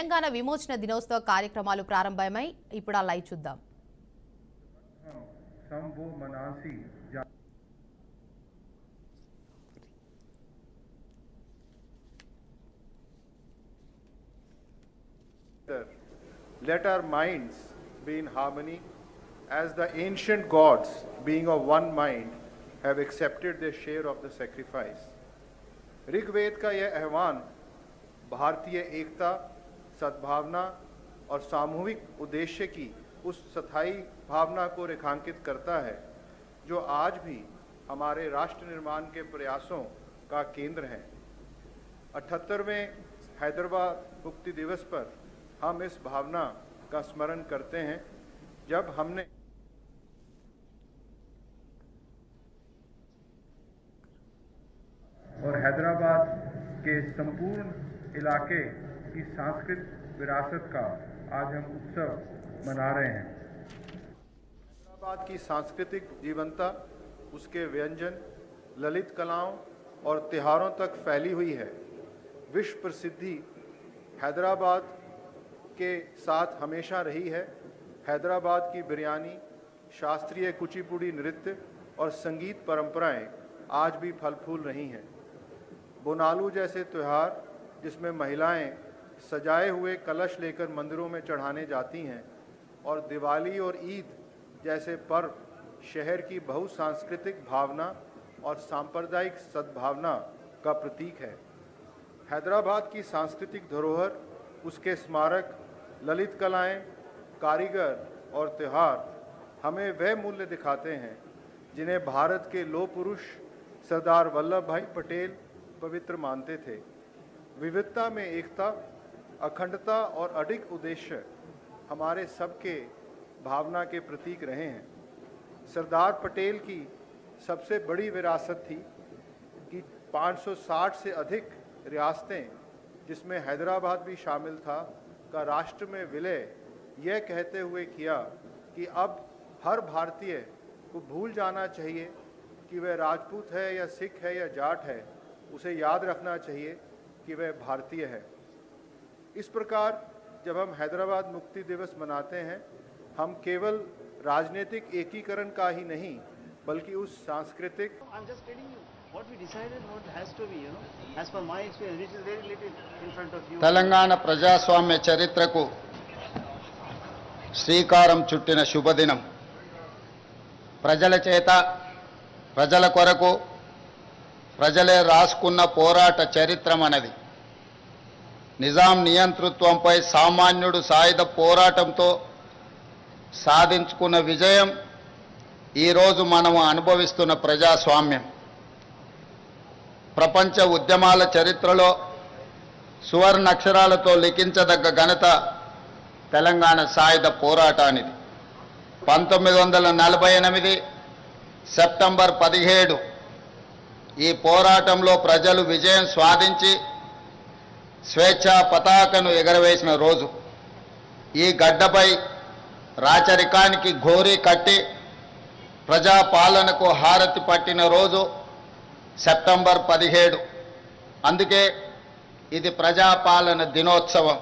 తెలంగాణ విమోచన దినోత్సవ కార్యక్రమాలు ప్రారంభమై ఇప్పుడు ఆ లైవ్ చూద్దాం. Let our minds be in harmony as the ancient gods, being of one mind, have accepted their share of the sacrifice. Rigveda का यह आह्वान भारतीय एकता, सद्भावना और सामूहिक उद्देश्य की उस स्थायी भावना को रेखांकित करता है जो आज भी हमारे राष्ट्र निर्माण के प्रयासों का केंद्र है. 78वें हैदराबाद मुक्ति दिवस पर हम इस भावना का स्मरण करते हैं जब हमने और हैदराबाद के संपूर्ण इलाके की सांस्कृतिक विरासत का आज हम उत्सव मना रहे हैं. हैदराबाद की सांस्कृतिक जीवंतता उसके व्यंजन, ललित कलाओं और त्योहारों तक फैली हुई है. विश्व प्रसिद्धि हैदराबाद के साथ हमेशा रही है. हैदराबाद की बिरयानी, शास्त्रीय कुचिपुड़ी नृत्य और संगीत परंपराएं आज भी फल फूल रही हैं. बोनालू जैसे त्यौहार जिसमें महिलाएं सजाए हुए कलश लेकर मंदिरों में चढ़ाने जाती हैं और दिवाली और ईद जैसे पर्व शहर की बहुसांस्कृतिक भावना और सांप्रदायिक सद्भावना का प्रतीक है. हैदराबाद की सांस्कृतिक धरोहर, उसके स्मारक, ललित कलाएं, कारीगर और त्यौहार हमें वह मूल्य दिखाते हैं जिन्हें भारत के लौह पुरुष सरदार वल्लभ भाई पटेल पवित्र मानते थे. विविधता में एकता, अखंडता और अडिग उद्देश्य हमारे सबके भावना के प्रतीक रहे हैं. सरदार पटेल की सबसे बड़ी विरासत थी कि 560 से अधिक रियासतें, जिसमें हैदराबाद भी शामिल था, का राष्ट्र में विलय यह कहते हुए किया कि अब हर भारतीय को भूल जाना चाहिए कि वह राजपूत है या सिख है या जाट है. उसे याद रखना चाहिए कि वह भारतीय है. इस प्रकार जब हम हैदराबाद मुक्ति दिवस मनाते हैं, हम केवल राजनीतिक एकीकरण का ही नहीं बल्कि उस सांस्कृतिक తెలంగాణ ప్రజాస్వామ్య చరిత్రకు శ్రీకారం చుట్టిన శుభదినం. ప్రజల చేత, ప్రజల కొరకు ప్రజలే రాసుకున్న పోరాట చరిత్ర మనది. నిజాం నియంతృత్వంపై సామాన్యుడు సాయుధ పోరాటంతో సాధించుకున్న విజయం ఈరోజు మనము అనుభవిస్తున్న ప్రజాస్వామ్యం. ప్రపంచ ఉద్యమాల చరిత్రలో సువర్ణ అక్షరాలతో లిఖించదగ్గ ఘనత తెలంగాణ సాయుధ పోరాటానిది. 1948 సెప్టెంబర్ 17 ఈ పోరాటంలో ప్రజలు విజయం సాధించి స్వేచ్ఛా పతాకను ఎగరవేసిన రోజు. ఈ గడ్డపై రాచరికానికి ఘోరీ కట్టి ప్రజాపాలనకు హారతి పట్టిన రోజు సెప్టెంబర్ 17. అందుకే ఇది ప్రజాపాలన దినోత్సవం.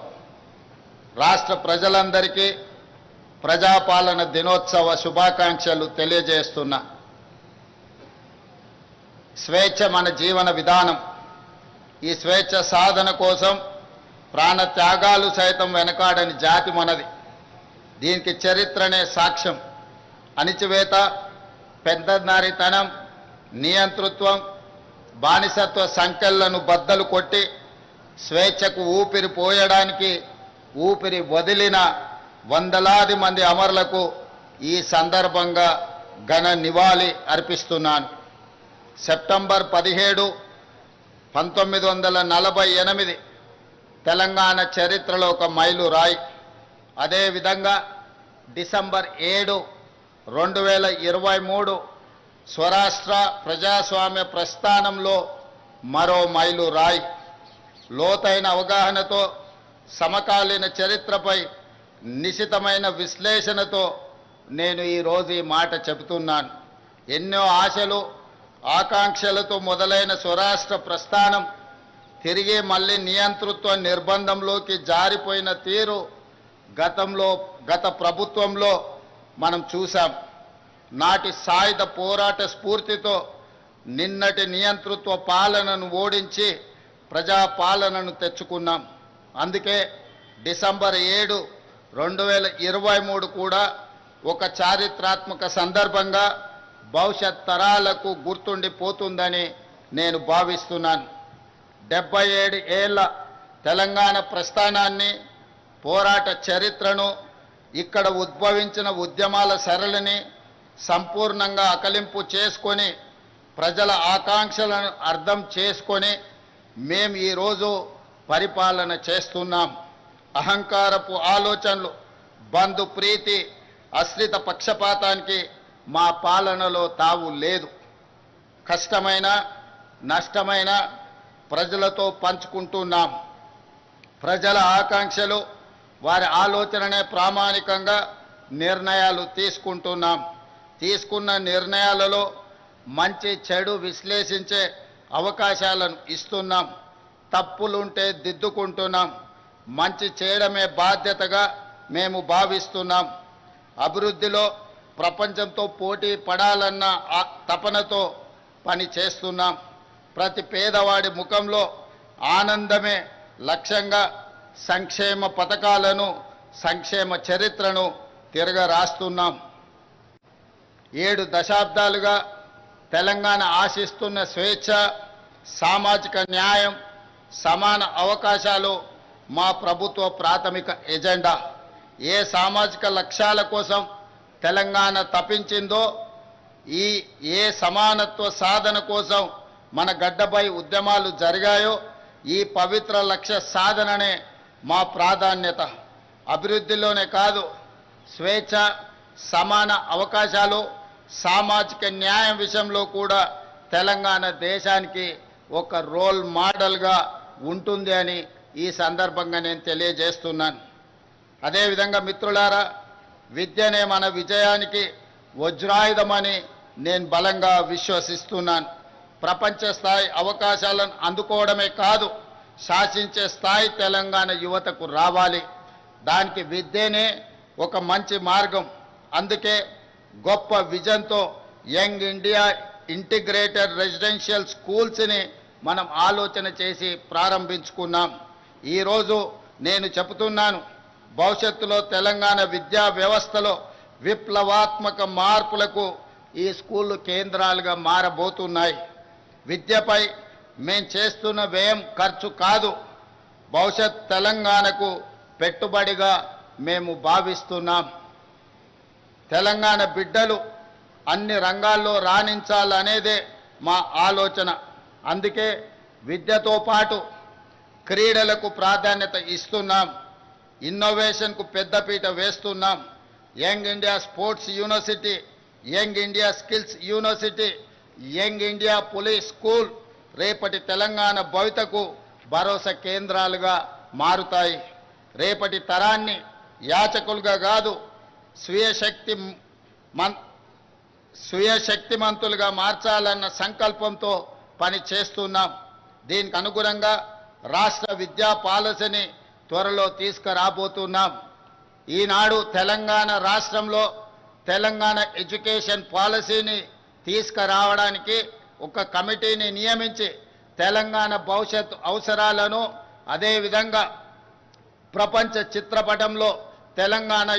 రాష్ట్ర ప్రజలందరికీ ప్రజాపాలన దినోత్సవ శుభాకాంక్షలు తెలియజేస్తున్నా. స్వేచ్ఛ మన జీవన విధానం. ఈ స్వేచ్ఛ సాధన కోసం ప్రాణత్యాగాలు సైతం వెనకాడని జాతి మనది. దీనికి చరిత్రనే సాక్ష్యం. అణిచివేత, పెద్దనారితనం, నియంతృత్వం, బానిసత్వ సంకెళ్లను బద్దలు కొట్టి స్వేచ్ఛకు ఊపిరి పోయడానికి ఊపిరి వదిలిన వందలాది మంది అమరులకు ఈ సందర్భంగా ఘన నివాళి అర్పిస్తున్నాను. సెప్టెంబర్ 17, 1948 తెలంగాణ చరిత్రలో ఒక మైలురాయి. అదేవిధంగా డిసెంబర్ 7, 2023 స్వరాష్ట్ర ప్రజాస్వామ్య ప్రస్థానంలో మరో మైలురాయి. లోతైన అవగాహనతో, సమకాలీన చరిత్రపై నిశితమైన విశ్లేషణతో నేను ఈరోజు ఈ మాట చెబుతున్నాను. ఎన్నో ఆశలు, ఆకాంక్షలతో మొదలైన స్వరాష్ట్ర ప్రస్థానం తిరిగి మళ్ళీ నియంతృత్వ నిర్బంధంలోకి జారిపోయిన తీరు గత ప్రభుత్వంలో మనం చూసాం. నాటి సాయుధ పోరాట స్ఫూర్తితో నిన్నటి నియంతృత్వ పాలనను ఓడించి ప్రజాపాలనను తెచ్చుకున్నాం. అందుకే డిసెంబర్ 7, 2023 కూడా ఒక చారిత్రాత్మక సందర్భంగా భవిష్యత్ తరాలకు గుర్తుండిపోతుందని నేను భావిస్తున్నాను. 77 ఏళ్ల తెలంగాణ ప్రస్థానాన్ని, పోరాట చరిత్రను, ఇక్కడ ఉద్భవించిన ఉద్యమాల సరళిని సంపూర్ణంగా అకలింపు చేసుకొని ప్రజల ఆకాంక్షలను అర్థం చేసుకొని మేము ఈరోజు పరిపాలన చేస్తున్నాం. అహంకారపు ఆలోచనలు, బంధు ప్రీతి, అశ్రిత పక్షపాతానికి మా పాలనలో తావు లేదు. కష్టమైన నష్టమైన ప్రజలతో పంచుకుంటున్నాం. ప్రజల ఆకాంక్షలు, వారి ఆలోచననే ప్రామాణికంగా నిర్ణయాలు తీసుకుంటున్నాం. తీసుకున్న నిర్ణయాలలో మంచి చెడు విశ్లేషించే అవకాశాలను ఇస్తున్నాం. తప్పులుంటే దిద్దుకుంటున్నాం. మంచి చేయడమే బాధ్యతగా మేము భావిస్తున్నాం. అభివృద్ధిలో ప్రపంచంతో పోటీ పడాలన్న తపనతో పని చేస్తున్నాం. ప్రతి పేదవాడి ముఖంలో ఆనందమే లక్ష్యంగా సంక్షేమ పథకాలను, సంక్షేమ చరిత్రను తిరగరాస్తున్నాం. 7 దశాబ్దాలుగా తెలంగాణ ఆశిస్తున్న స్వేచ్ఛ, సామాజిక న్యాయం, సమాన అవకాశాలు మా ప్రభుత్వ ప్రాథమిక ఎజెండా. ఏ సామాజిక లక్ష్యాల కోసం తెలంగాణ తపించిందో, ఏ సమానత్వ సాధన కోసం మన గడ్డపై ఉద్యమాలు జరిగాయో, ఈ పవిత్ర లక్ష్య సాధననే మా ప్రాధాన్యత. అభివృద్ధిలోనే కాదు, స్వేచ్ఛ, సమాన అవకాశాలు, సామాజిక న్యాయం విషయంలో కూడా తెలంగాణ దేశానికి ఒక రోల్ మోడల్గా ఉంటుంది అని ఈ సందర్భంగా నేను తెలియజేస్తున్నాను. అదేవిధంగా మిత్రులారా, విద్యనే మన విజయానికి వజ్రాయుధమని నేను బలంగా విశ్వసిస్తున్నాను. ప్రపంచ స్థాయి అవకాశాలను అందుకోవడమే కాదు, శాసించే స్థాయి తెలంగాణ యువతకు రావాలి. దానికి విద్యనే ఒక మంచి మార్గం. అందుకే గొప్ప విజన్తో యంగ్ ఇండియా ఇంటిగ్రేటెడ్ రెసిడెన్షియల్ స్కూల్స్ని మనం ఆలోచన చేసి ప్రారంభించుకున్నాం. ఈరోజు నేను చెబుతున్నాను, భవిష్యత్తులో తెలంగాణ విద్యా వ్యవస్థలో విప్లవాత్మక మార్పులకు ఈ స్కూళ్ళు కేంద్రాలుగా మారబోతున్నాయి. విద్యపై మేం చేస్తున్న వ్యయం ఖర్చు కాదు, భవిష్యత్ తెలంగాణకు పెట్టుబడిగా మేము భావిస్తున్నాం. తెలంగాణ బిడ్డలు అన్ని రంగాల్లో రాణించాలనేదే మా ఆలోచన. అందుకే విద్యతో పాటు క్రీడలకు ప్రాధాన్యత ఇస్తున్నాం. ఇన్నోవేషన్కు పెద్దపీట వేస్తున్నాం. Young India sports university, young India skills university, young India police school రేపటి తెలంగాణ భవితకు భరోసా కేంద్రాలుగా మారుతాయి. రేపటి తరాన్ని యాచకులుగా కాదు, స్వీయ శక్తిమంతులుగా మార్చాలన్న సంకల్పంతో పని చేస్తున్నాం. దీనికి అనుగుణంగా రాష్ట్ర విద్యా పాలసీని త్వరలో తీసుకురాబోతున్నాం. ఈనాడు తెలంగాణ రాష్ట్రంలో తెలంగాణ ఎడ్యుకేషన్ పాలసీని తీసుకురావడానికి ఒక కమిటీని నియమించి తెలంగాణ భవిష్యత్ అవసరాలను, అదేవిధంగా ప్రపంచ చిత్రపటంలో తెలంగాణ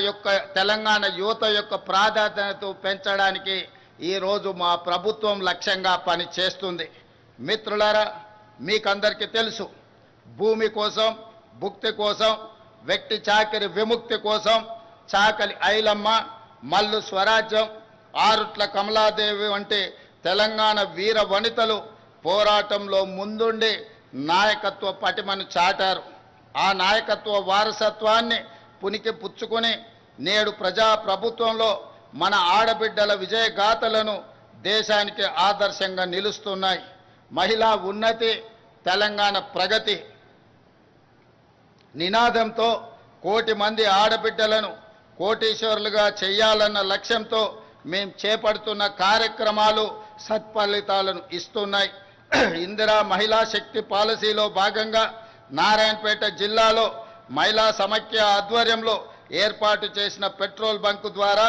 యువత యొక్క ప్రాధాన్యతను పెంచడానికి ఈరోజు మా ప్రభుత్వం లక్ష్యంగా పని చేస్తుంది. మిత్రులారా, మీకందరికీ తెలుసు, భూమి కోసం, భుక్తి కోసం, వ్యక్తి చాకిరి విముక్తి కోసం చాకలి ఐలమ్మ, మల్లు స్వరాజ్యం, ఆరుట్ల కమలాదేవి వంటి తెలంగాణ వీర వనితలు పోరాటంలో ముందుండి నాయకత్వ పటిమను చాటారు. ఆ నాయకత్వ వారసత్వాన్ని పునికి పుచ్చుకొని నేడు ప్రజా ప్రభుత్వంలో మన ఆడబిడ్డల విజయగాథలను దేశానికి ఆదర్శంగా నిలుస్తున్నాయి. మహిళా ఉన్నతి, తెలంగాణ ప్రగతి నినాదంతో కోటి మంది ఆడబిడ్డలను కోటీశ్వరులుగా చేయాలన్న లక్ష్యంతో మేము చేపడుతున్న కార్యక్రమాలు సత్ఫలితాలను ఇస్తున్నాయి. ఇందిరా మహిళా శక్తి పాలసీలో భాగంగా నారాయణపేట జిల్లాలో మహిళా సమైక్య ఆధ్వర్యంలో ఏర్పాటు చేసిన పెట్రోల్ బంకు ద్వారా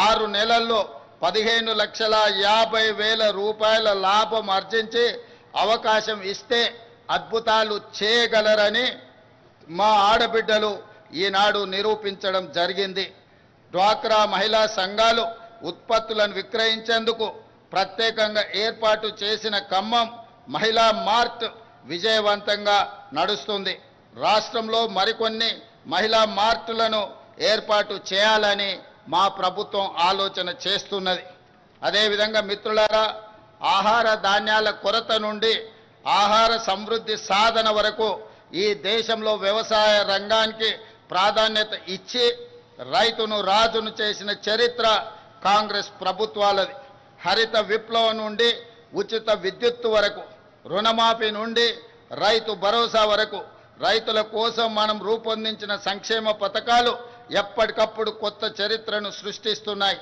6 నెలల్లో 15,50,000 రూపాయల లాభం ఆర్జించి అవకాశం ఇస్తే అద్భుతాలు చేయగలరని మా ఆడబిడ్డలు ఈనాడు నిరూపించడం జరిగింది. డ్వాక్రా మహిళా సంఘాలు ఉత్పత్తులను విక్రయించేందుకు ప్రత్యేకంగా ఏర్పాటు చేసిన ఖమ్మం మహిళా మార్ట్ విజయవంతంగా నడుస్తుంది. రాష్ట్రంలో మరికొన్ని మహిళా మార్టులను ఏర్పాటు చేయాలని మా ప్రభుత్వం ఆలోచన చేస్తున్నది. అదేవిధంగా మిత్రులారా, ఆహార ధాన్యాల కొరత నుండి ఆహార సమృద్ధి సాధన వరకు ఈ దేశంలో వ్యవసాయ రంగానికి ప్రాధాన్యత ఇచ్చి రైతును రాజును చేసిన చరిత్ర కాంగ్రెస్ ప్రభుత్వాలది. హరిత విప్లవం నుండి ఉచిత విద్యుత్తు వరకు, రుణమాఫీ నుండి రైతు భరోసా వరకు రైతుల కోసం మనం రూపొందించిన సంక్షేమ పథకాలు ఎప్పటికప్పుడు కొత్త చరిత్రను సృష్టిస్తున్నాయి.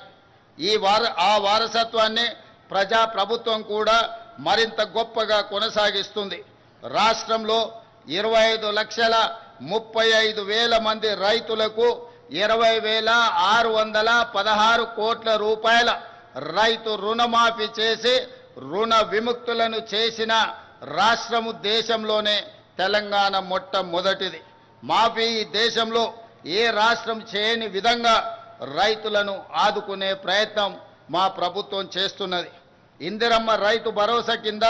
ఆ వారసత్వాన్ని ప్రజాప్రభుత్వం కూడా మరింత గొప్పగా కొనసాగిస్తుంది. రాష్ట్రంలో 25,35,000 మంది రైతులకు 20,616 కోట్ల రూపాయల రైతు రుణమాఫీ చేసి రుణ విముక్తులను చేసిన రాష్ట్రము దేశంలోనే తెలంగాణ మొట్టమొదటిది. మాఫీ ఈ దేశంలో ఏ రాష్ట్రం చేయని విధంగా రైతులను ఆదుకునే ప్రయత్నం మా ప్రభుత్వం చేస్తున్నది. ఇందిరమ్మ రైతు భరోసా కింద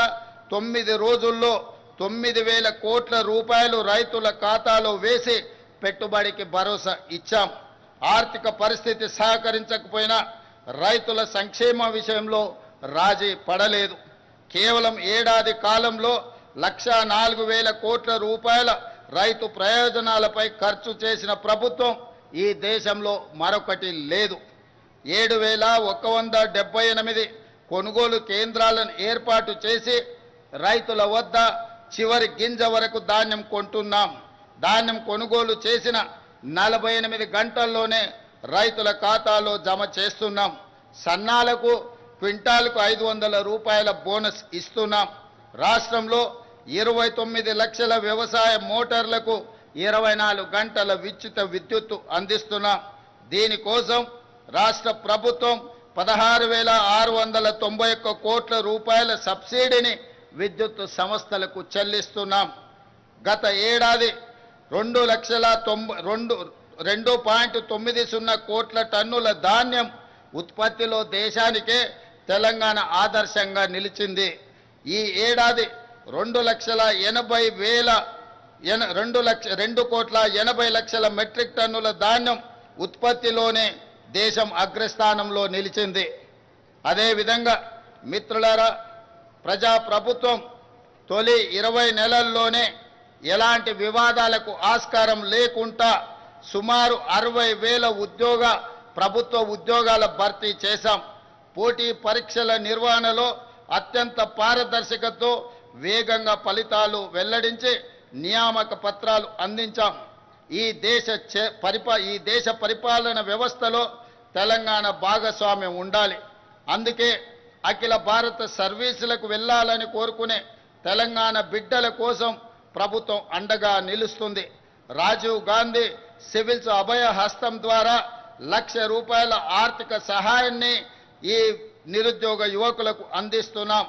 9 రోజుల్లో 9,000 కోట్ల రూపాయలు రైతుల ఖాతాలో వేసి పెట్టుబడికి భరోసా ఇచ్చాం. ఆర్థిక పరిస్థితి సహకరించకపోయినా రైతుల సంక్షేమ విషయంలో రాజీ పడలేదు. కేవలం ఏడాది కాలంలో 1,04,000 కోట్ల రూపాయల రైతు ప్రయోజనాలపై ఖర్చు చేసిన ప్రభుత్వం ఈ దేశంలో మరొకటి లేదు. 7,178 కొనుగోలు కేంద్రాలను ఏర్పాటు చేసి రైతుల వద్ద చివరి గింజ వరకు ధాన్యం కొంటున్నాం. ధాన్యం కొనుగోలు చేసిన 48 గంటల్లోనే రైతుల ఖాతాలో జమ చేస్తున్నాం. సన్నాలకు క్వింటాల్కు 500 రూపాయల బోనస్ ఇస్తున్నాం. రాష్ట్రంలో 29 లక్షల వ్యవసాయ మోటార్లకు 24 గంటల ఉచిత విద్యుత్తు అందిస్తున్నాం. దీనికోసం రాష్ట్ర ప్రభుత్వం 16,691 కోట్ల రూపాయల సబ్సిడీని విద్యుత్ సంస్థలకు చెల్లిస్తున్నాం. గత ఏడాది 2,90,0 కోట్ల టన్నుల ధాన్యం ఉత్పత్తిలో దేశానికే తెలంగాణ ఆదర్శంగా నిలిచింది. ఈ ఏడాది 2,80,00,000 మెట్రిక్ టన్నుల ధాన్యం ఉత్పత్తిలోనే దేశం అగ్రస్థానంలో నిలిచింది. అదేవిధంగా మిత్రులారా, ప్రజాప్రభుత్వం తొలి 20 నెలల్లోనే ఎలాంటి వివాదాలకు ఆస్కారం లేకుండా సుమారు 60,000 ప్రభుత్వ ఉద్యోగాల భర్తీ చేశాం. పోటీ పరీక్షల నిర్వహణలో అత్యంత పారదర్శకతతో వేగంగా ఫలితాలు వెల్లడించి నియామక పత్రాలు అందించాం. ఈ దేశ పరిపాలన వ్యవస్థలో తెలంగాణ భాగస్వామ్యం ఉండాలి. అందుకే అఖిల భారత సర్వీసులకు వెళ్ళాలని కోరుకునే తెలంగాణ బిడ్డల కోసం ప్రభుత్వం అండగా నిలుస్తుంది. రాజీవ్ గాంధీ సివిల్స్ అభయ హస్తం ద్వారా ₹1,00,000 ఆర్థిక సహాయాన్ని ఈ నిరుద్యోగ యువకులకు అందిస్తున్నాం.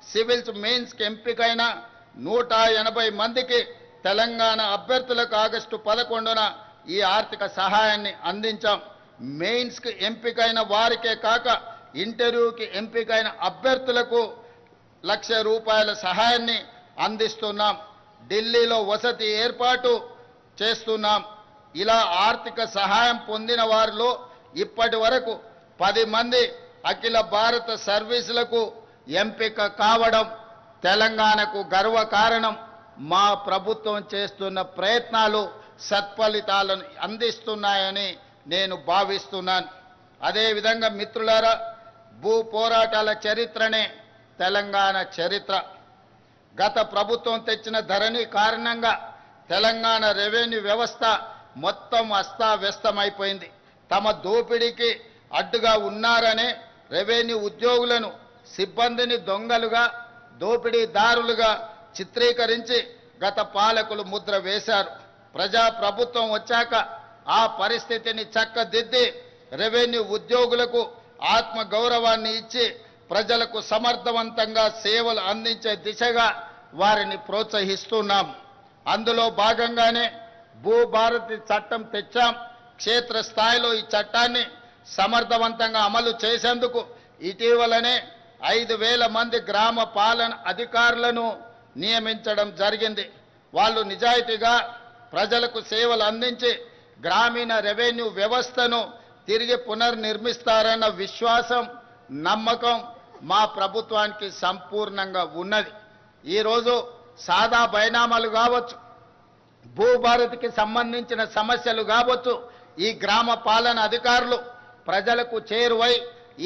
సివిల్స్ మెయిన్స్కి ఎంపికైన 180 మందికి తెలంగాణ అభ్యర్థులకు ఆగస్టు 11న ఈ ఆర్థిక సహాయాన్ని అందించాం. మెయిన్స్కి ఎంపికైన వారికే కాక ఇంటర్వ్యూకి ఎంపికైన అభ్యర్థులకు ₹1,00,000 సహాయాన్ని అందిస్తున్నాం. ఢిల్లీలో వసతి ఏర్పాటు చేస్తున్నాం. ఇలా ఆర్థిక సహాయం పొందిన వారిలో ఇప్పటి వరకు 10 మంది అఖిల భారత సర్వీసులకు ఎంపిక కావడం తెలంగాణకు గర్వకారణం. మా ప్రభుత్వం చేస్తున్న ప్రయత్నాలు సత్ఫలితాలను అందిస్తున్నాయని నేను భావిస్తున్నాను. అదేవిధంగా మిత్రులారా, భూ పోరాటాల చరిత్రనే తెలంగాణ చరిత్ర. గత ప్రభుత్వం తెచ్చిన ధరణి కారణంగా తెలంగాణ రెవెన్యూ వ్యవస్థ మొత్తం అస్తావ్యస్తమైపోయింది. తమ దోపిడీకి అడ్డుగా ఉన్నారనే రెవెన్యూ ఉద్యోగులను, సిబ్బందిని దొంగలుగా, దోపిడీదారులుగా చిత్రీకరించి గత పాలకులు ముద్ర వేశారు. ప్రజా ప్రభుత్వం వచ్చాక ఆ పరిస్థితిని చక్కదిద్ది రెవెన్యూ ఉద్యోగులకు ఆత్మ గౌరవాన్ని ఇచ్చి ప్రజలకు సమర్థవంతంగా సేవలు అందించే దిశగా వారిని ప్రోత్సహిస్తున్నాం. అందులో భాగంగానే భూభారతి చట్టం తెచ్చాం. క్షేత్రస్థాయిలో ఈ చట్టాన్ని సమర్థవంతంగా అమలు చేసేందుకు ఇటీవలనే 5,000 మంది గ్రామ పాలన అధికారులను నియమించడం జరిగింది. వాళ్ళు నిజాయితీగా ప్రజలకు సేవలు అందించి గ్రామీణ రెవెన్యూ వ్యవస్థను తిరిగి పునర్నిర్మిస్తారన్న విశ్వాసం, నమ్మకం మా ప్రభుత్వానికి సంపూర్ణంగా ఉన్నది. ఈరోజు సాదా బైనామాలు కావచ్చు, భూభారతికి సంబంధించిన సమస్యలు కావచ్చు, ఈ గ్రామ పాలన అధికారులు ప్రజలకు చేరువై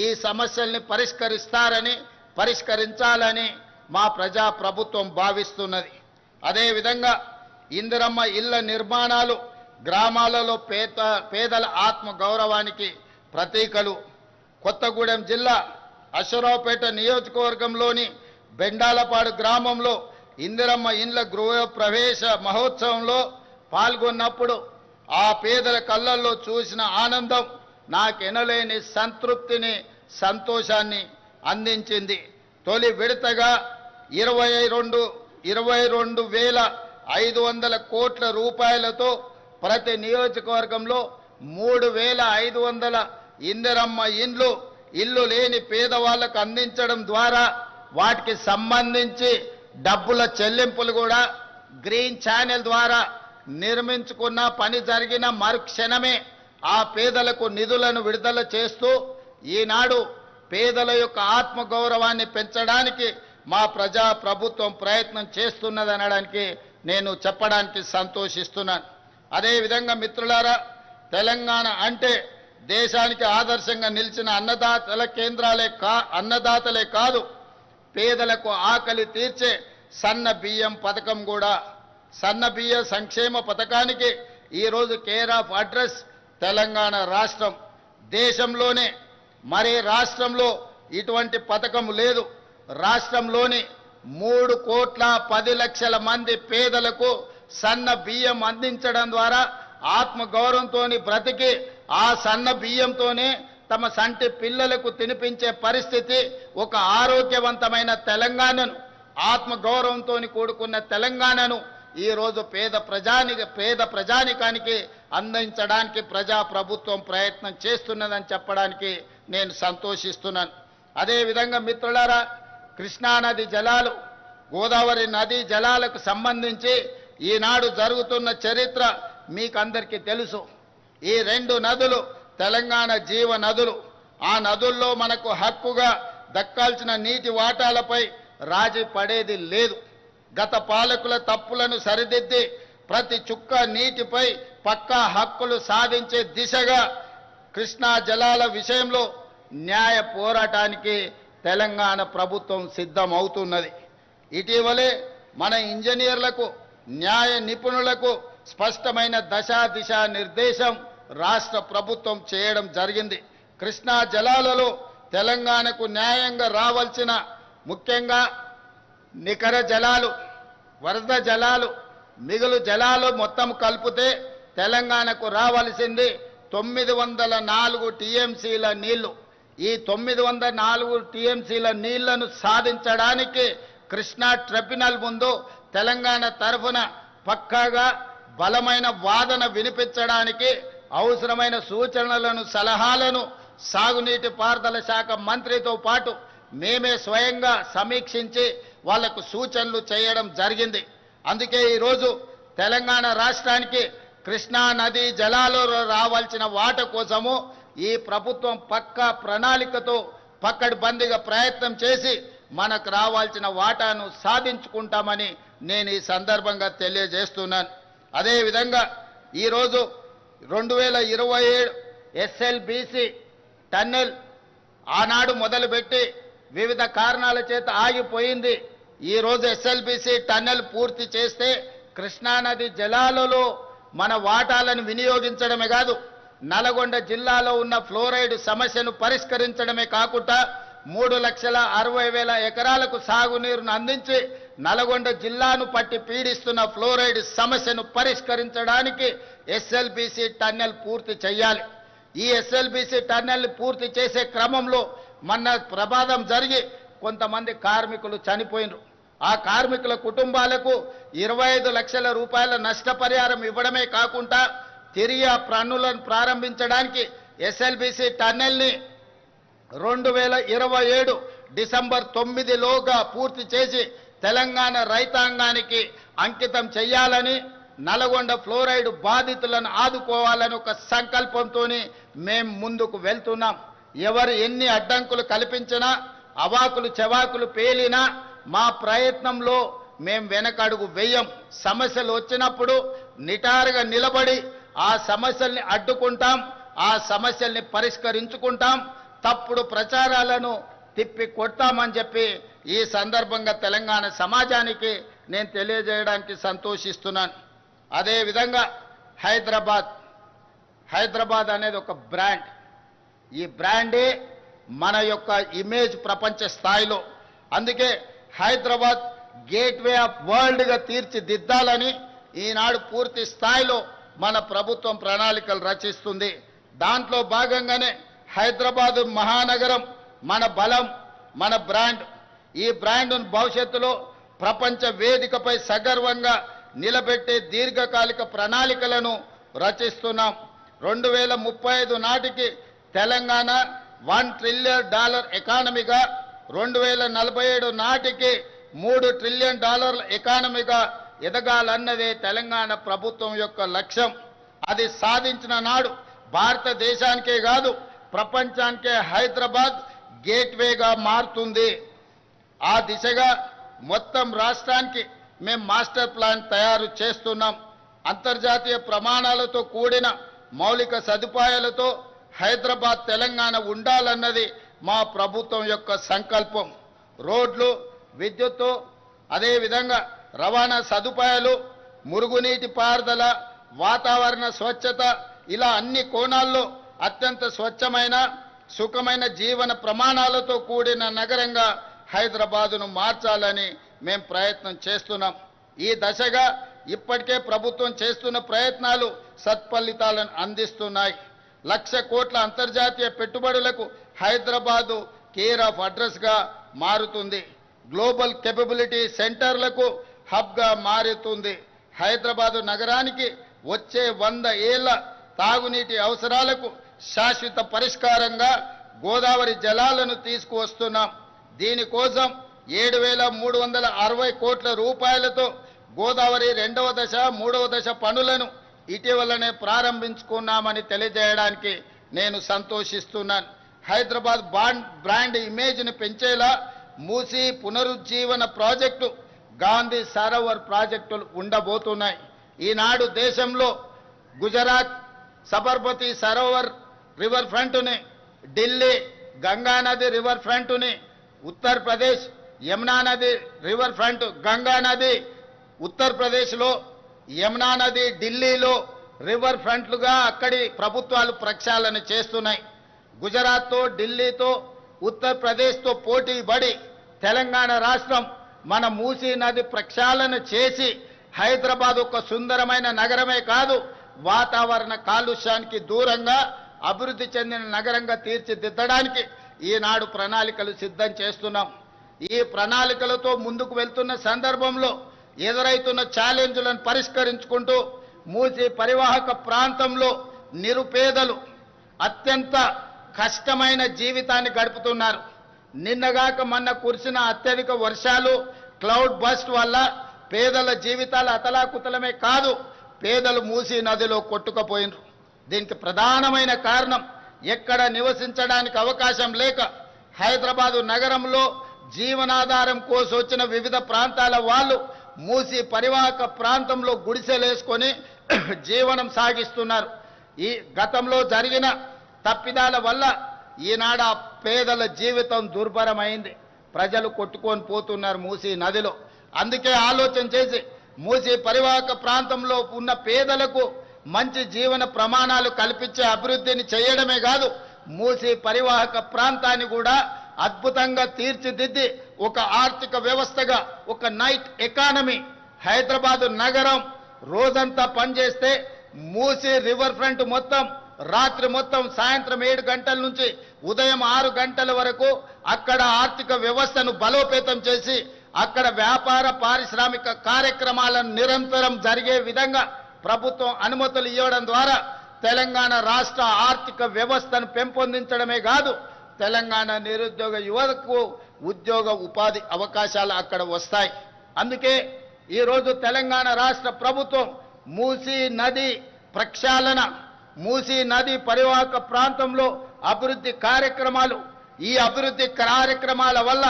ఈ సమస్యల్ని పరిష్కరించాలని మా ప్రజా ప్రభుత్వం భావిస్తున్నది. అదేవిధంగా ఇందిరమ్మ ఇళ్ల నిర్మాణాలు గ్రామాలలో పేదల ఆత్మ గౌరవానికి ప్రతీకలు. కొత్తగూడెం జిల్లా అశ్వరావుపేట నియోజకవర్గంలోని బెండాలపాడు గ్రామంలో ఇందిరమ్మ ఇండ్ల గృహ ప్రవేశ మహోత్సవంలో పాల్గొన్నప్పుడు ఆ పేదల కళ్ళల్లో చూసిన ఆనందం నాకెనలేని సంతృప్తిని, సంతోషాన్ని అందించింది. తొలి విడతగా 22,500 కోట్ల రూపాయలతో ప్రతి నియోజకవర్గంలో 3,500 ఇందిరమ్మ ఇల్లు లేని పేదవాళ్లకు అందించడం ద్వారా వాటికి సంబంధించి డబ్బుల చెల్లింపులు కూడా గ్రీన్ ఛానల్ ద్వారా నిర్మించుకున్న పని జరిగిన మరుక్షణమే ఆ పేదలకు నిధులను విడుదల చేస్తూ ఈనాడు పేదల యొక్క ఆత్మగౌరవాన్ని పెంచడానికి మా ప్రజా ప్రభుత్వం ప్రయత్నం చేస్తున్నదనడానికి నేను చెప్పడానికి సంతోషిస్తున్నాను. అదేవిధంగా మిత్రులారా, తెలంగాణ అంటే దేశానికి ఆదర్శంగా నిలిచిన అన్నదాతలే కాదు, పేదలకు ఆకలి తీర్చే సన్న బియ్యం పథకం కూడా. సన్న బియ్య సంక్షేమ పథకానికి ఈరోజు కేర్ ఆఫ్ అడ్రస్ తెలంగాణ రాష్ట్రం. దేశంలోనే మరే రాష్ట్రంలో ఇటువంటి పథకం లేదు. రాష్ట్రంలోని 3,10,00,000 మంది పేదలకు సన్న బియ్యం అందించడం ద్వారా ఆత్మగౌరవంతో బ్రతికి ఆ సన్న బియ్యంతోనే తమ సంటి పిల్లలకు తినిపించే పరిస్థితి, ఒక ఆరోగ్యవంతమైన తెలంగాణను, ఆత్మగౌరవంతో కూడుకున్న తెలంగాణను ఈరోజు పేద ప్రజానికానికి అందించడానికి ప్రజా ప్రభుత్వం ప్రయత్నం చేస్తున్నదని చెప్పడానికి నేను సంతోషిస్తున్నాను. అదేవిధంగా మిత్రులారా, కృష్ణానది జలాలు, గోదావరి నదీ జలాలకు సంబంధించి ఈనాడు జరుగుతున్న చరిత్ర మీకందరికీ తెలుసు. ఈ 2 నదులు తెలంగాణ జీవ నదులు. ఆ నదుల్లో మనకు హక్కుగా దక్కాల్సిన నీటి వాటాలపై రాజీ పడేది లేదు. గత పాలకుల తప్పులను సరిదిద్ది ప్రతి చుక్క నీటిపై పక్కా హక్కులు సాధించే దిశగా కృష్ణా జలాల విషయంలో న్యాయ పోరాటానికి తెలంగాణ ప్రభుత్వం సిద్ధమవుతున్నది. ఇటీవలే మన ఇంజనీర్లకు, న్యాయ నిపుణులకు స్పష్టమైన దిశ నిర్దేశం రాష్ట్ర ప్రభుత్వం చేయడం జరిగింది. కృష్ణా జలాలలో తెలంగాణకు న్యాయంగా రావాల్సిన, ముఖ్యంగా నికర జలాలు, వరద జలాలు, మిగులు జలాలు మొత్తం కలిపితే తెలంగాణకు రావాల్సింది 904 టీఎంసీల నీళ్లు. ఈ 904 టీఎంసీల నీళ్లను సాధించడానికి కృష్ణా ట్రిబ్యునల్ ముందు తెలంగాణ తరఫున పక్కాగా బలమైన వాదన వినిపించడానికి అవసరమైన సూచనలను, సలహాలను సాగునీటి పారుదల శాఖ మంత్రితో పాటు మేమే స్వయంగా సమీక్షించి వాళ్లకు సూచనలు చేయడం జరిగింది. అందుకే ఈరోజు తెలంగాణ రాష్ట్రానికి కృష్ణా నదీ జలాలలో రావాల్సిన వాట కోసము ఈ ప్రభుత్వం పక్కా ప్రణాళికతో పక్కడ్బందీగా ప్రయత్నం చేసి మనకు రావాల్సిన వాటాను సాధించుకుంటామని నేను ఈ సందర్భంగా తెలియజేస్తున్నాను. అదేవిధంగా ఈరోజు 2027 ఎస్ఎల్బీసీ టన్నెల్ ఆనాడు మొదలుపెట్టి వివిధ కారణాల చేత ఆగిపోయింది. ఈరోజు ఎస్ఎల్బీసీ టన్నెల్ పూర్తి చేస్తే కృష్ణానది జలాలలో మన వాటాలను వినియోగించడమే కాదు, నల్గొండ జిల్లాలో ఉన్న ఫ్లోరైడ్ సమస్యను పరిష్కరించడమే కాకుండా 3,60,000 ఎకరాలకు సాగునీరును అందించి నల్గొండ జిల్లాను పట్టి పీడిస్తున్న ఫ్లోరైడ్ సమస్యను పరిష్కరించడానికి ఎస్ఎల్బీసీ టన్నెల్ పూర్తి చేయాలి. ఈ ఎస్ఎల్బీసీ టన్నెల్ పూర్తి చేసే క్రమంలో మొన్న ప్రమాదం జరిగి కొంతమంది కార్మికులు చనిపోయినారు. ఆ కార్మికుల కుటుంబాలకు 25 లక్షల రూపాయల నష్టపరిహారం ఇవ్వడమే కాకుండా తిరిగి ఆ పన్నులను ప్రారంభించడానికి ఎస్ఎల్బీసీ టన్నెల్ని 2027 డిసెంబర్ 9లోగా పూర్తి చేసి తెలంగాణ రైతాంగానికి అంకితం చేయాలని, నల్గొండ ఫ్లోరైడ్ బాధితులను ఆదుకోవాలని ఒక సంకల్పంతో మేము ముందుకు వెళ్తున్నాం. ఎవరు ఎన్ని అడ్డంకులు కల్పించినా, అవాకులు చెవాకులు పేలినా మా ప్రయత్నంలో మేము వెనకడుగు వేయం. సమస్యలు వచ్చినప్పుడు నిటారుగా నిలబడి ఆ సమస్యల్ని అడ్డుకుంటాం, ఆ సమస్యల్ని పరిష్కరించుకుంటాం, తప్పుడు ప్రచారాలను తిప్పి కొడతామని చెప్పి ఈ సందర్భంగా తెలంగాణ సమాజానికి నేను తెలియజేయడానికి సంతోషిస్తున్నాను. అదేవిధంగా హైదరాబాద్ అనేది ఒక బ్రాండ్. ఈ బ్రాండే మన యొక్క ఇమేజ్ ప్రపంచ స్థాయిలో. అందుకే హైదరాబాద్ గేట్వే ఆఫ్ వరల్డ్గా తీర్చిదిద్దాలని ఈనాడు పూర్తి స్థాయిలో మన ప్రభుత్వం ప్రణాళికలు రచిస్తుంది. దాంట్లో భాగంగానే హైదరాబాదు మహానగరం మన బలం, మన బ్రాండ్. ఈ బ్రాండ్ను భవిష్యత్తులో ప్రపంచ వేదికపై సగర్వంగా నిలబెట్టే దీర్ఘకాలిక ప్రణాళికలను రచిస్తున్నాం. 2035 నాటికి తెలంగాణ $1 ట్రిలియన్ ఎకానమీగా, 2047 నాటికి $3 ట్రిలియన్ ఎకానమీగా ఎదగాలన్నదే తెలంగాణ ప్రభుత్వం యొక్క లక్ష్యం. అది సాధించిన నాడు భారతదేశానికే కాదు ప్రపంచానికే హైదరాబాద్ గేట్వేగా మారుతుంది. ఆ దిశగా మొత్తం రాష్ట్రానికి మేము మాస్టర్ ప్లాన్ తయారు చేస్తున్నాం. అంతర్జాతీయ ప్రమాణాలతో కూడిన మౌలిక సదుపాయాలతో హైదరాబాద్ తెలంగాణ ఉండాలన్నది మా ప్రభుత్వం యొక్క సంకల్పం. రోడ్లు, విద్యుత్తు, అదేవిధంగా రవాణా సదుపాయాలు, మురుగునీటి పారుదల, వాతావరణ స్వచ్ఛత, ఇలా అన్ని కోణాల్లో అత్యంత స్వచ్ఛమైన సుఖమైన జీవన ప్రమాణాలతో కూడిన నగరంగా హైదరాబాదును మార్చాలని మేము ప్రయత్నం చేస్తున్నాం. ఈ దశగా ఇప్పటికే ప్రభుత్వం చేస్తున్న ప్రయత్నాలు సత్ఫలితాలను అందిస్తున్నాయి. 1,00,000 కోట్ల అంతర్జాతీయ పెట్టుబడులకు హైదరాబాదు కేర్ ఆఫ్ అడ్రస్గా మారుతుంది. గ్లోబల్ కేపబిలిటీ సెంటర్లకు హబ్గా మారుతుంది. హైదరాబాదు నగరానికి వచ్చే 100 ఏళ్ల తాగునీటి అవసరాలకు శాశ్వత పరిష్కారంగా గోదావరి జలాలను తీసుకువస్తున్నాం. దీనికోసం 7,360 కోట్ల రూపాయలతో గోదావరి 2వ దశ 3వ దశ పనులను ఇటీవలనే ప్రారంభించుకున్నామని తెలియజేయడానికి నేను సంతోషిస్తున్నాను. హైదరాబాద్ బ్రాండ్ ఇమేజ్ని పెంచేలా మూసీ పునరుజ్జీవన ప్రాజెక్టు, గాంధీ సరోవర్ ప్రాజెక్టులు ఉండబోతున్నాయి. ఈనాడు దేశంలో గుజరాత్ సబర్మతి సరోవర్ రివర్ ఫ్రంట్ని, ఢిల్లీ గంగానది రివర్ ఫ్రంట్ని, ఉత్తరప్రదేశ్ యమునా నది రివర్ ఫ్రంట్, గంగా నది ఉత్తరప్రదేశ్లో, యమునా నది ఢిల్లీలో రివర్ ఫ్రంట్లుగా అక్కడి ప్రభుత్వాలు ప్రక్షాళన చేస్తున్నాయి. గుజరాత్తో, ఢిల్లీతో, ఉత్తరప్రదేశ్తో పోటీ పడి తెలంగాణ రాష్ట్రం మన మూసీ నది ప్రక్షాళన చేసి హైదరాబాద్ ఒక సుందరమైన నగరమే కాదు, వాతావరణ కాలుష్యానికి దూరంగా అభివృద్ధి చెందిన నగరంగా తీర్చిదిద్దడానికి ఈనాడు ప్రణాళికలు సిద్ధం చేస్తున్నాం. ఈ ప్రణాళికలతో ముందుకు వెళ్తున్న సందర్భంలో ఎదురైతున్న ఛాలెంజ్లను పరిష్కరించుకుంటూ మూసీ పరివాహక ప్రాంతంలో నిరుపేదలు అత్యంత కష్టమైన జీవితాన్ని గడుపుతున్నారు. నిన్నగాక మొన్న కురిసిన అత్యధిక వర్షాలు, క్లౌడ్ బస్ట్ వల్ల పేదల జీవితాలు అతలాకుతలమే కాదు, పేదలు మూసీ నదిలో కొట్టుకుపోయినారు. దీనికి ప్రధానమైన కారణం ఎక్కడ నివసించడానికి అవకాశం లేక హైదరాబాదు నగరంలో జీవనాధారం కోసం వచ్చిన వివిధ ప్రాంతాల వాళ్ళు మూసీ పరివాహక ప్రాంతంలో గుడిసెలేసుకొని జీవనం సాగిస్తున్నారు. ఈ గతంలో జరిగిన తప్పిదాల వల్ల ఈనాడు ఆ పేదల జీవితం దుర్భరమైంది. ప్రజలు కొట్టుకొని పోతున్నారు మూసీ నదిలో. అందుకే ఆలోచన చేసి మూసీ పరివాహక ప్రాంతంలో ఉన్న పేదలకు మంచి జీవన ప్రమాణాలు కల్పించే అభివృద్ధిని చేయడమే కాదు, మూసీ పరివాహక ప్రాంతాన్ని కూడా అద్భుతంగా తీర్చిదిద్ది ఒక ఆర్థిక వ్యవస్థగా ఒక నైట్ ఎకానమీ హైదరాబాద్ నగరం రోజంతా పనిచేస్తే మూసీ రివర్ ఫ్రంట్ మొత్తం రాత్రి మొత్తం సాయంత్రం 7 గంటల నుంచి ఉదయం 6 గంటల వరకు అక్కడ ఆర్థిక వ్యవస్థను బలోపేతం చేసి అక్కడ వ్యాపార పారిశ్రామిక కార్యక్రమాలను నిరంతరం జరిగే విధంగా ప్రభుత్వం అనుమతులు ఇవ్వడం ద్వారా తెలంగాణ రాష్ట్ర ఆర్థిక వ్యవస్థను పెంపొందించడమే కాదు తెలంగాణ నిరుద్యోగ యువతకు ఉద్యోగ ఉపాధి అవకాశాలు అక్కడ వస్తాయి. అందుకే ఈరోజు తెలంగాణ రాష్ట్ర ప్రభుత్వం మూసీ నది ప్రక్షాళన మూసీ నది పరివాహక ప్రాంతంలో అభివృద్ధి కార్యక్రమాలు ఈ అభివృద్ధి కార్యక్రమాల వల్ల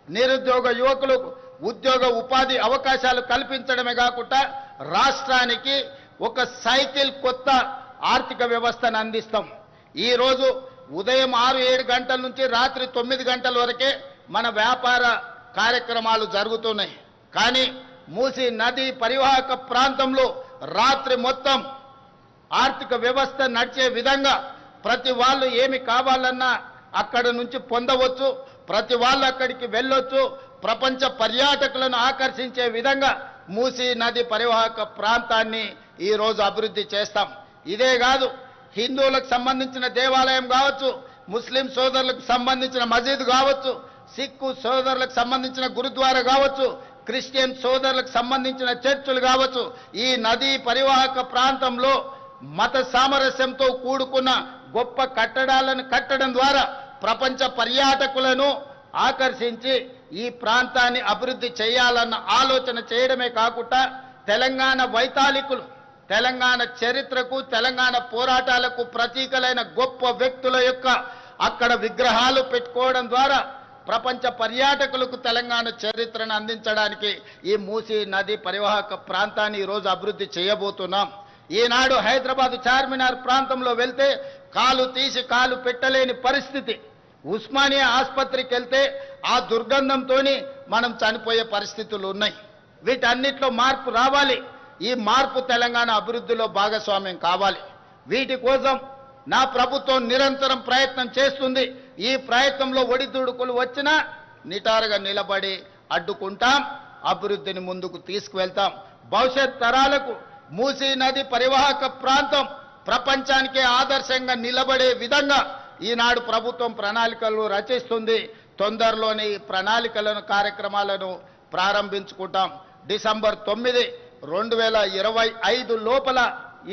నిరుద్యోగ యువకులకు ఉద్యోగ ఉపాధి అవకాశాలు కల్పించడమే కాకుండా రాష్ట్రానికి ఒక సైకిల్ కొత్త ఆర్థిక వ్యవస్థను అందిస్తాం. ఈరోజు ఉదయం 6-7 గంటల నుంచి రాత్రి 9 గంటల వరకే మన వ్యాపార కార్యక్రమాలు జరుగుతున్నాయి. కానీ మూసీ నది పరివాహక ప్రాంతంలో రాత్రి మొత్తం ఆర్థిక వ్యవస్థ నడిచే విధంగా ప్రతి వాళ్ళు ఏమి కావాలన్నా అక్కడ నుంచి పొందవచ్చు, ప్రతి వాళ్ళు అక్కడికి వెళ్ళొచ్చు, ప్రపంచ పర్యాటకులను ఆకర్షించే విధంగా మూసీ నది పరివాహక ప్రాంతాన్ని ఈరోజు అభివృద్ధి చేస్తాం. ఇదే కాదు, హిందువులకు సంబంధించిన దేవాలయం కావచ్చు, ముస్లిం సోదరులకు సంబంధించిన మసీద్ కావచ్చు, సిక్కు సోదరులకు సంబంధించిన గురుద్వారా కావచ్చు, క్రిస్టియన్ సోదరులకు సంబంధించిన చర్చిలు కావచ్చు, ఈ నదీ పరివాహక ప్రాంతంలో మత సామరస్యంతో కూడుకున్న గొప్ప కట్టడాలను కట్టడం ద్వారా ప్రపంచ పర్యాటకులను ఆకర్షించి ఈ ప్రాంతాన్ని అభివృద్ధి చేయాలన్న ఆలోచన చేయడమే కాకుండా తెలంగాణ వైతాళికులు తెలంగాణ చరిత్రకు తెలంగాణ పోరాటాలకు ప్రతీకలైన గొప్ప వ్యక్తుల యొక్క అక్కడ విగ్రహాలు పెట్టుకోవడం ద్వారా ప్రపంచ పర్యాటకులకు తెలంగాణ చరిత్రను అందించడానికి ఈ మూసీ నది పరివాహక ప్రాంతాన్ని ఈరోజు అభివృద్ధి చేయబోతున్నాం. ఈనాడు హైదరాబాద్ చార్మినార్ ప్రాంతంలో వెళ్తే కాలు తీసి కాలు పెట్టలేని పరిస్థితి. ఉస్మానియా ఆసుపత్రికి వెళ్తే ఆ దుర్గంధంతో మనం చనిపోయే పరిస్థితులు ఉన్నాయి. వీటన్నిటిలో మార్పు రావాలి. ఈ మార్పు తెలంగాణ అభివృద్ధిలో భాగస్వామ్యం కావాలి. వీటి కోసం నా ప్రభుత్వం నిరంతరం ప్రయత్నం చేస్తుంది. ఈ ప్రయత్నంలో ఒడిదుడుకులు వచ్చినా నిటారుగా నిలబడి అడ్డుకుంటాం, అభివృద్ధిని ముందుకు తీసుకువెళ్తాం. భవిష్యత్ తరాలకు మూసీ నది పరివాహక ప్రాంతం ప్రపంచానికే ఆదర్శంగా నిలబడే విధంగా ఈనాడు ప్రభుత్వం ప్రణాళికలు రచిస్తుంది. తొందరలోనే ఈ ప్రణాళికలను కార్యక్రమాలను ప్రారంభించుకుంటాం. డిసెంబర్ 9, 2025 లోపల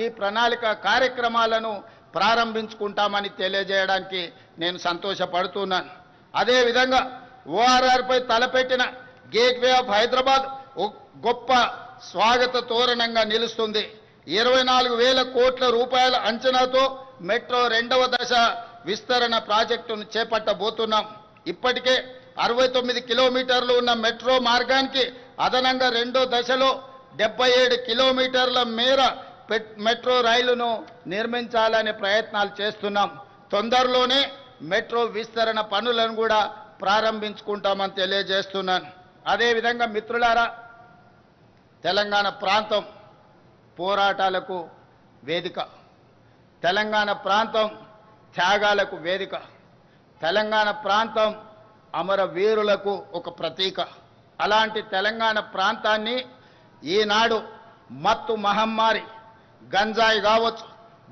ఈ ప్రణాళిక కార్యక్రమాలను ప్రారంభించుకుంటామని తెలియజేయడానికి నేను సంతోషపడుతున్నాను. అదేవిధంగా ఓఆర్ఆర్పై తలపెట్టిన గేట్వే ఆఫ్ హైదరాబాద్ గొప్ప స్వాగత తోరణంగా నిలుస్తుంది. 24,000 కోట్ల రూపాయల అంచనాతో మెట్రో 2వ దశ విస్తరణ ప్రాజెక్టును చేపట్టబోతున్నాం. ఇప్పటికే 69 కిలోమీటర్లు ఉన్న మెట్రో మార్గానికి అదనంగా 2వ దశలో 77 కిలోమీటర్ల మేర మెట్రో రైలును నిర్మించాలనే ప్రయత్నాలు చేస్తున్నాం. తొందరలోనే మెట్రో విస్తరణ పనులను కూడా ప్రారంభించుకుంటామని తెలియజేస్తున్నాను. అదేవిధంగా మిత్రులారా, తెలంగాణ ప్రాంతం పోరాటాలకు వేదిక, తెలంగాణ ప్రాంతం త్యాగాలకు వేదిక, తెలంగాణ ప్రాంతం అమరవీరులకు ఒక ప్రతీక. అలాంటి తెలంగాణ ప్రాంతాన్ని ఈనాడు మత్తు మహమ్మారి గంజాయి కావచ్చు,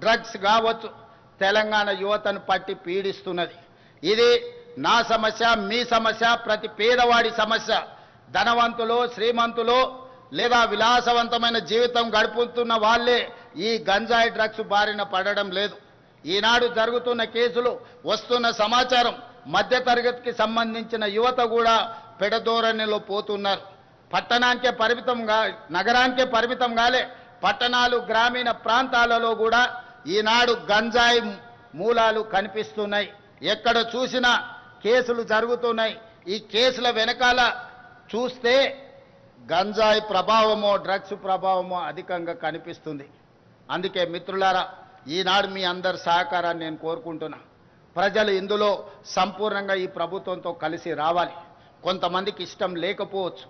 డ్రగ్స్ కావచ్చు, తెలంగాణ యువతను పట్టి పీడిస్తున్నది. ఇది నా సమస్య, మీ సమస్య, ప్రతి పేదవాడి సమస్య. ధనవంతులు, శ్రీమంతులు లేదా విలాసవంతమైన జీవితం గడుపుతున్న వాళ్ళే ఈ గంజాయి డ్రగ్స్ బారిన పడడం లేదు. ఈనాడు జరుగుతున్న కేసులు, వస్తున్న సమాచారం, మధ్యతరగతికి సంబంధించిన యువత కూడా పెడధోరణిలో పోతున్నారు. పట్టణానికే పరిమితంగా, నగరానికే పరిమితం కాలే, పట్టణాలు, గ్రామీణ ప్రాంతాలలో కూడా ఈనాడు గంజాయి మూలాలు కనిపిస్తున్నాయి. ఎక్కడ చూసినా కేసులు జరుగుతున్నాయి. ఈ కేసుల వెనకాల చూస్తే గంజాయి ప్రభావమో డ్రగ్స్ ప్రభావమో అధికంగా కనిపిస్తుంది. అందుకే మిత్రులారా, ఈనాడు మీ అందరి సహకారాన్ని నేను కోరుకుంటున్నా. ప్రజలు ఇందులో సంపూర్ణంగా ఈ ప్రభుత్వంతో కలిసి రావాలి. కొంతమందికి ఇష్టం లేకపోవచ్చు,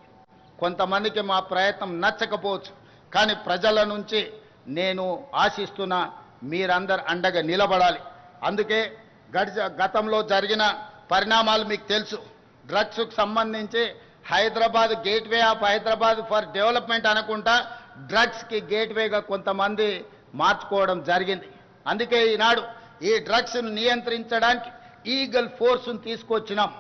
కొంతమందికి మా ప్రయత్నం నచ్చకపోవచ్చు, కానీ ప్రజల నుంచి నేను ఆశిస్తున్నా మీరందరూ అండగా నిలబడాలి. అందుకే గతంలో జరిగిన పరిణామాలు మీకు తెలుసు. డ్రగ్స్కు సంబంధించి Hyderabad gateway of Hyderabad for development అనుకుంటా డ్రగ్స్కి గేట్వేగా కొంతమంది మార్చుకోవడం జరిగింది. అందుకే ఈనాడు ఈ డ్రగ్స్ను నియంత్రించడానికి ఈగల్ ఫోర్స్ను తీసుకొచ్చినాం.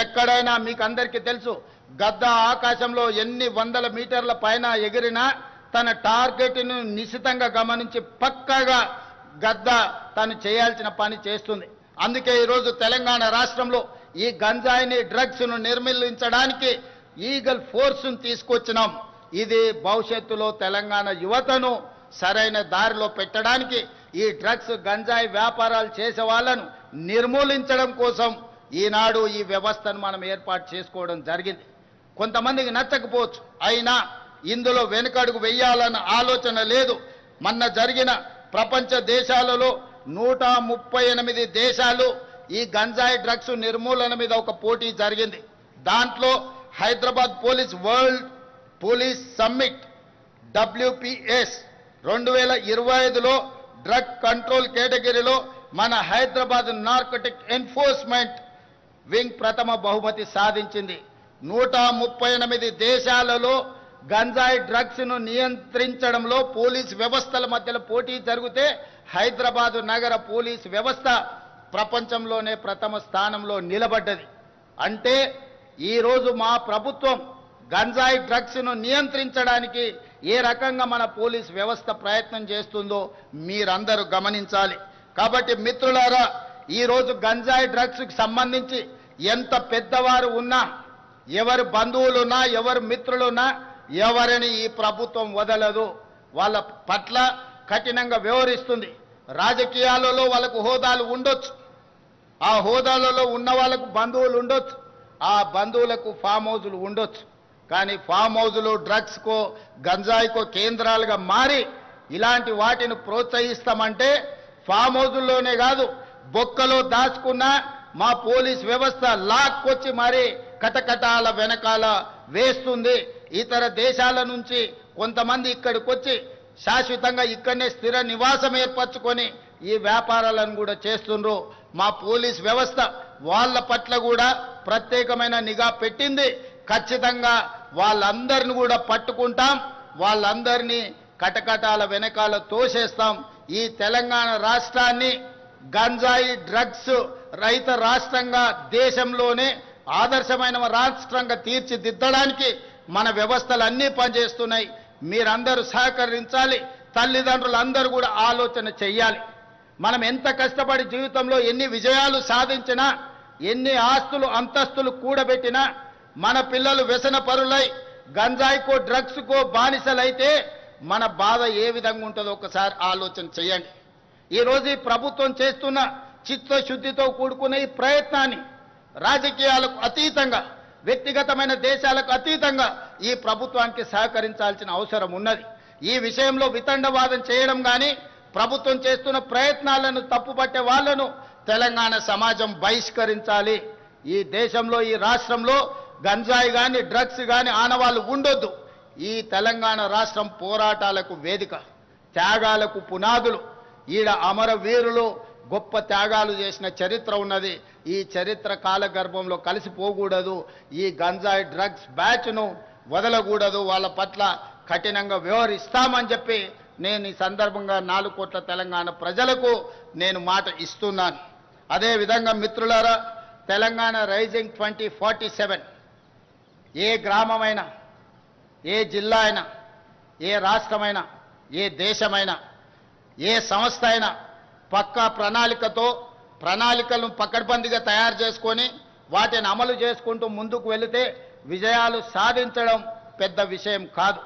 ఎక్కడైనా మీకు అందరికీ తెలుసు, గద్ద ఆకాశంలో ఎన్ని వందల మీటర్ల పైన ఎగిరినా తన టార్గెట్ను నిశితంగా గమనించి పక్కాగా గద్ద తను చేయాల్సిన పని చేస్తుంది. అందుకే ఈరోజు తెలంగాణ రాష్ట్రంలో ఈ గంజాయిని డ్రగ్స్ను నిర్మూలించడానికి ఈగల్ ఫోర్స్ను తీసుకొచ్చినాం. ఇది భవిష్యత్తులో తెలంగాణ యువతను సరైన దారిలో పెట్టడానికి, ఈ డ్రగ్స్ గంజాయి వ్యాపారాలు చేసే వాళ్ళను నిర్మూలించడం కోసం ఈనాడు ఈ వ్యవస్థను మనం ఏర్పాటు చేసుకోవడం జరిగింది. కొంతమందికి నచ్చకపోవచ్చు, అయినా ఇందులో వెనుకడుగు వెయ్యాలన్న ఆలోచన లేదు. మొన్న జరిగిన ప్రపంచ దేశాలలో 138 దేశాలు ఈ గంజాయి డ్రగ్స్ నిర్మూలన మీద ఒక పోటీ జరిగింది. దాంట్లో Hyderabad police world police summit WPS 2025లో డ్రగ్ కంట్రోల్ కేటగిరీలో మన హైదరాబాద్ నార్కోటిక్ ఎన్ఫోర్స్మెంట్ వింగ్ ప్రథమ బహుమతి సాధించింది. 138 దేశాలలో గంజాయి డ్రగ్స్ను నియంత్రించడంలో పోలీస్ వ్యవస్థల మధ్యలో పోటీ జరిగితే హైదరాబాదు నగర పోలీస్ వ్యవస్థ ప్రపంచంలోనే ప్రథమ స్థానంలో నిలబడ్డది. అంటే ఈరోజు మా ప్రభుత్వం గంజాయి డ్రగ్స్ను నియంత్రించడానికి ఏ రకంగా మన పోలీస్ వ్యవస్థ ప్రయత్నం చేస్తుందో మీరందరూ గమనించాలి. కాబట్టి మిత్రులారా, ఈరోజు గంజాయి డ్రగ్స్కి సంబంధించి ఎంత పెద్దవారు ఉన్నా, ఎవరు బంధువులున్నా, ఎవరు మిత్రులున్నా, ఎవరిని ఈ ప్రభుత్వం వదలదు. వాళ్ళ పట్ల కఠినంగా వ్యవహరిస్తుంది. రాజకీయాలలో వాళ్ళకు హోదాలు ఉండొచ్చు, ఆ హోదాలలో ఉన్న వాళ్ళకు బంధువులు ఉండొచ్చు, ఆ బంధువులకు ఫామ్ హౌజులు ఉండొచ్చు. కానీ ఫామ్ హౌజులు డ్రగ్స్కో గంజాయికో కేంద్రాలుగా మారి ఇలాంటి వాటిని ప్రోత్సహిస్తామంటే ఫామ్ హౌజుల్లోనే కాదు, బొక్కలో దాచుకున్న మా పోలీస్ వ్యవస్థ లాక్కొచ్చి మరి కటకటాల వెనకాల వేస్తుంది. ఇతర దేశాల నుంచి కొంతమంది ఇక్కడికి వచ్చి శాశ్వతంగా ఇక్కడనే స్థిర నివాసం ఏర్పరచుకొని ఈ వ్యాపారాలను కూడా చేస్తుండ్రు. మా పోలీస్ వ్యవస్థ వాళ్ళ పట్ల కూడా ప్రత్యేకమైన నిఘా పెట్టింది. ఖచ్చితంగా వాళ్ళందరిని కూడా పట్టుకుంటాం, వాళ్ళందరినీ కటకటాల వెనకాల తోసేస్తాం. ఈ తెలంగాణ రాష్ట్రాన్ని గంజాయి డ్రగ్స్ రహిత రాష్ట్రంగా, దేశంలోనే ఆదర్శమైన రాష్ట్రంగా తీర్చిదిద్దడానికి మన వ్యవస్థలు అన్నీ పనిచేస్తున్నాయి. మీరందరూ సహకరించాలి. తల్లిదండ్రులందరూ కూడా ఆలోచన చెయ్యాలి. మనం ఎంత కష్టపడి జీవితంలో ఎన్ని విజయాలు సాధించినా, ఎన్ని ఆస్తులు అంతస్తులు కూడబెట్టినా, మన పిల్లలు వ్యసన పరులై గంజాయికో డ్రగ్స్కో బానిసలైతే మన బాధ ఏ విధంగా ఉంటుందో ఒకసారి ఆలోచన చేయండి. ఈరోజు ఈ ప్రభుత్వం చేస్తున్న చిత్తశుద్ధితో కూడుకున్న ఈ ప్రయత్నాన్ని రాజకీయాలకు అతీతంగా, వ్యక్తిగతమైన దేశాలకు అతీతంగా ఈ ప్రభుత్వానికి సహకరించాల్సిన అవసరం ఉన్నది. ఈ విషయంలో వితండవాదం చేయడం కానీ, ప్రభుత్వం చేస్తున్న ప్రయత్నాలను తప్పుపట్టే వాళ్లను తెలంగాణ సమాజం బహిష్కరించాలి. ఈ దేశంలో, ఈ రాష్ట్రంలో గంజాయి కానీ డ్రగ్స్ కానీ ఆనవాళ్లు ఉండొద్దు. ఈ తెలంగాణ రాష్ట్రం పోరాటాలకు వేదిక, త్యాగాలకు పునాదులు. ఈడ అమరవీరులు గొప్ప త్యాగాలు చేసిన చరిత్ర ఉన్నది. ఈ చరిత్ర కాలగర్భంలో కలిసిపోకూడదు. ఈ గంజాయి డ్రగ్స్ బ్యాచ్ను వదలకూడదు. వాళ్ళ పట్ల కఠినంగా వ్యవహరిస్తామని చెప్పి నేను ఈ సందర్భంగా 4 కోట్ల తెలంగాణ ప్రజలకు నేను మాట ఇస్తున్నాను. అదేవిధంగా మిత్రులారా, తెలంగాణ రైజింగ్ 2047 ఏ గ్రామమైనా, ఏ జిల్లా అయినా, ఏ రాష్ట్రమైనా, ఏ దేశమైనా, ఏ సంస్థ అయినా పక్కా ప్రణాళికలను పకడ్బందీగా తయారు చేసుకొని వాటిని అమలు చేసుకుంటూ ముందుకు వెళితే విజయాలు సాధించడం పెద్ద విషయం కాదు.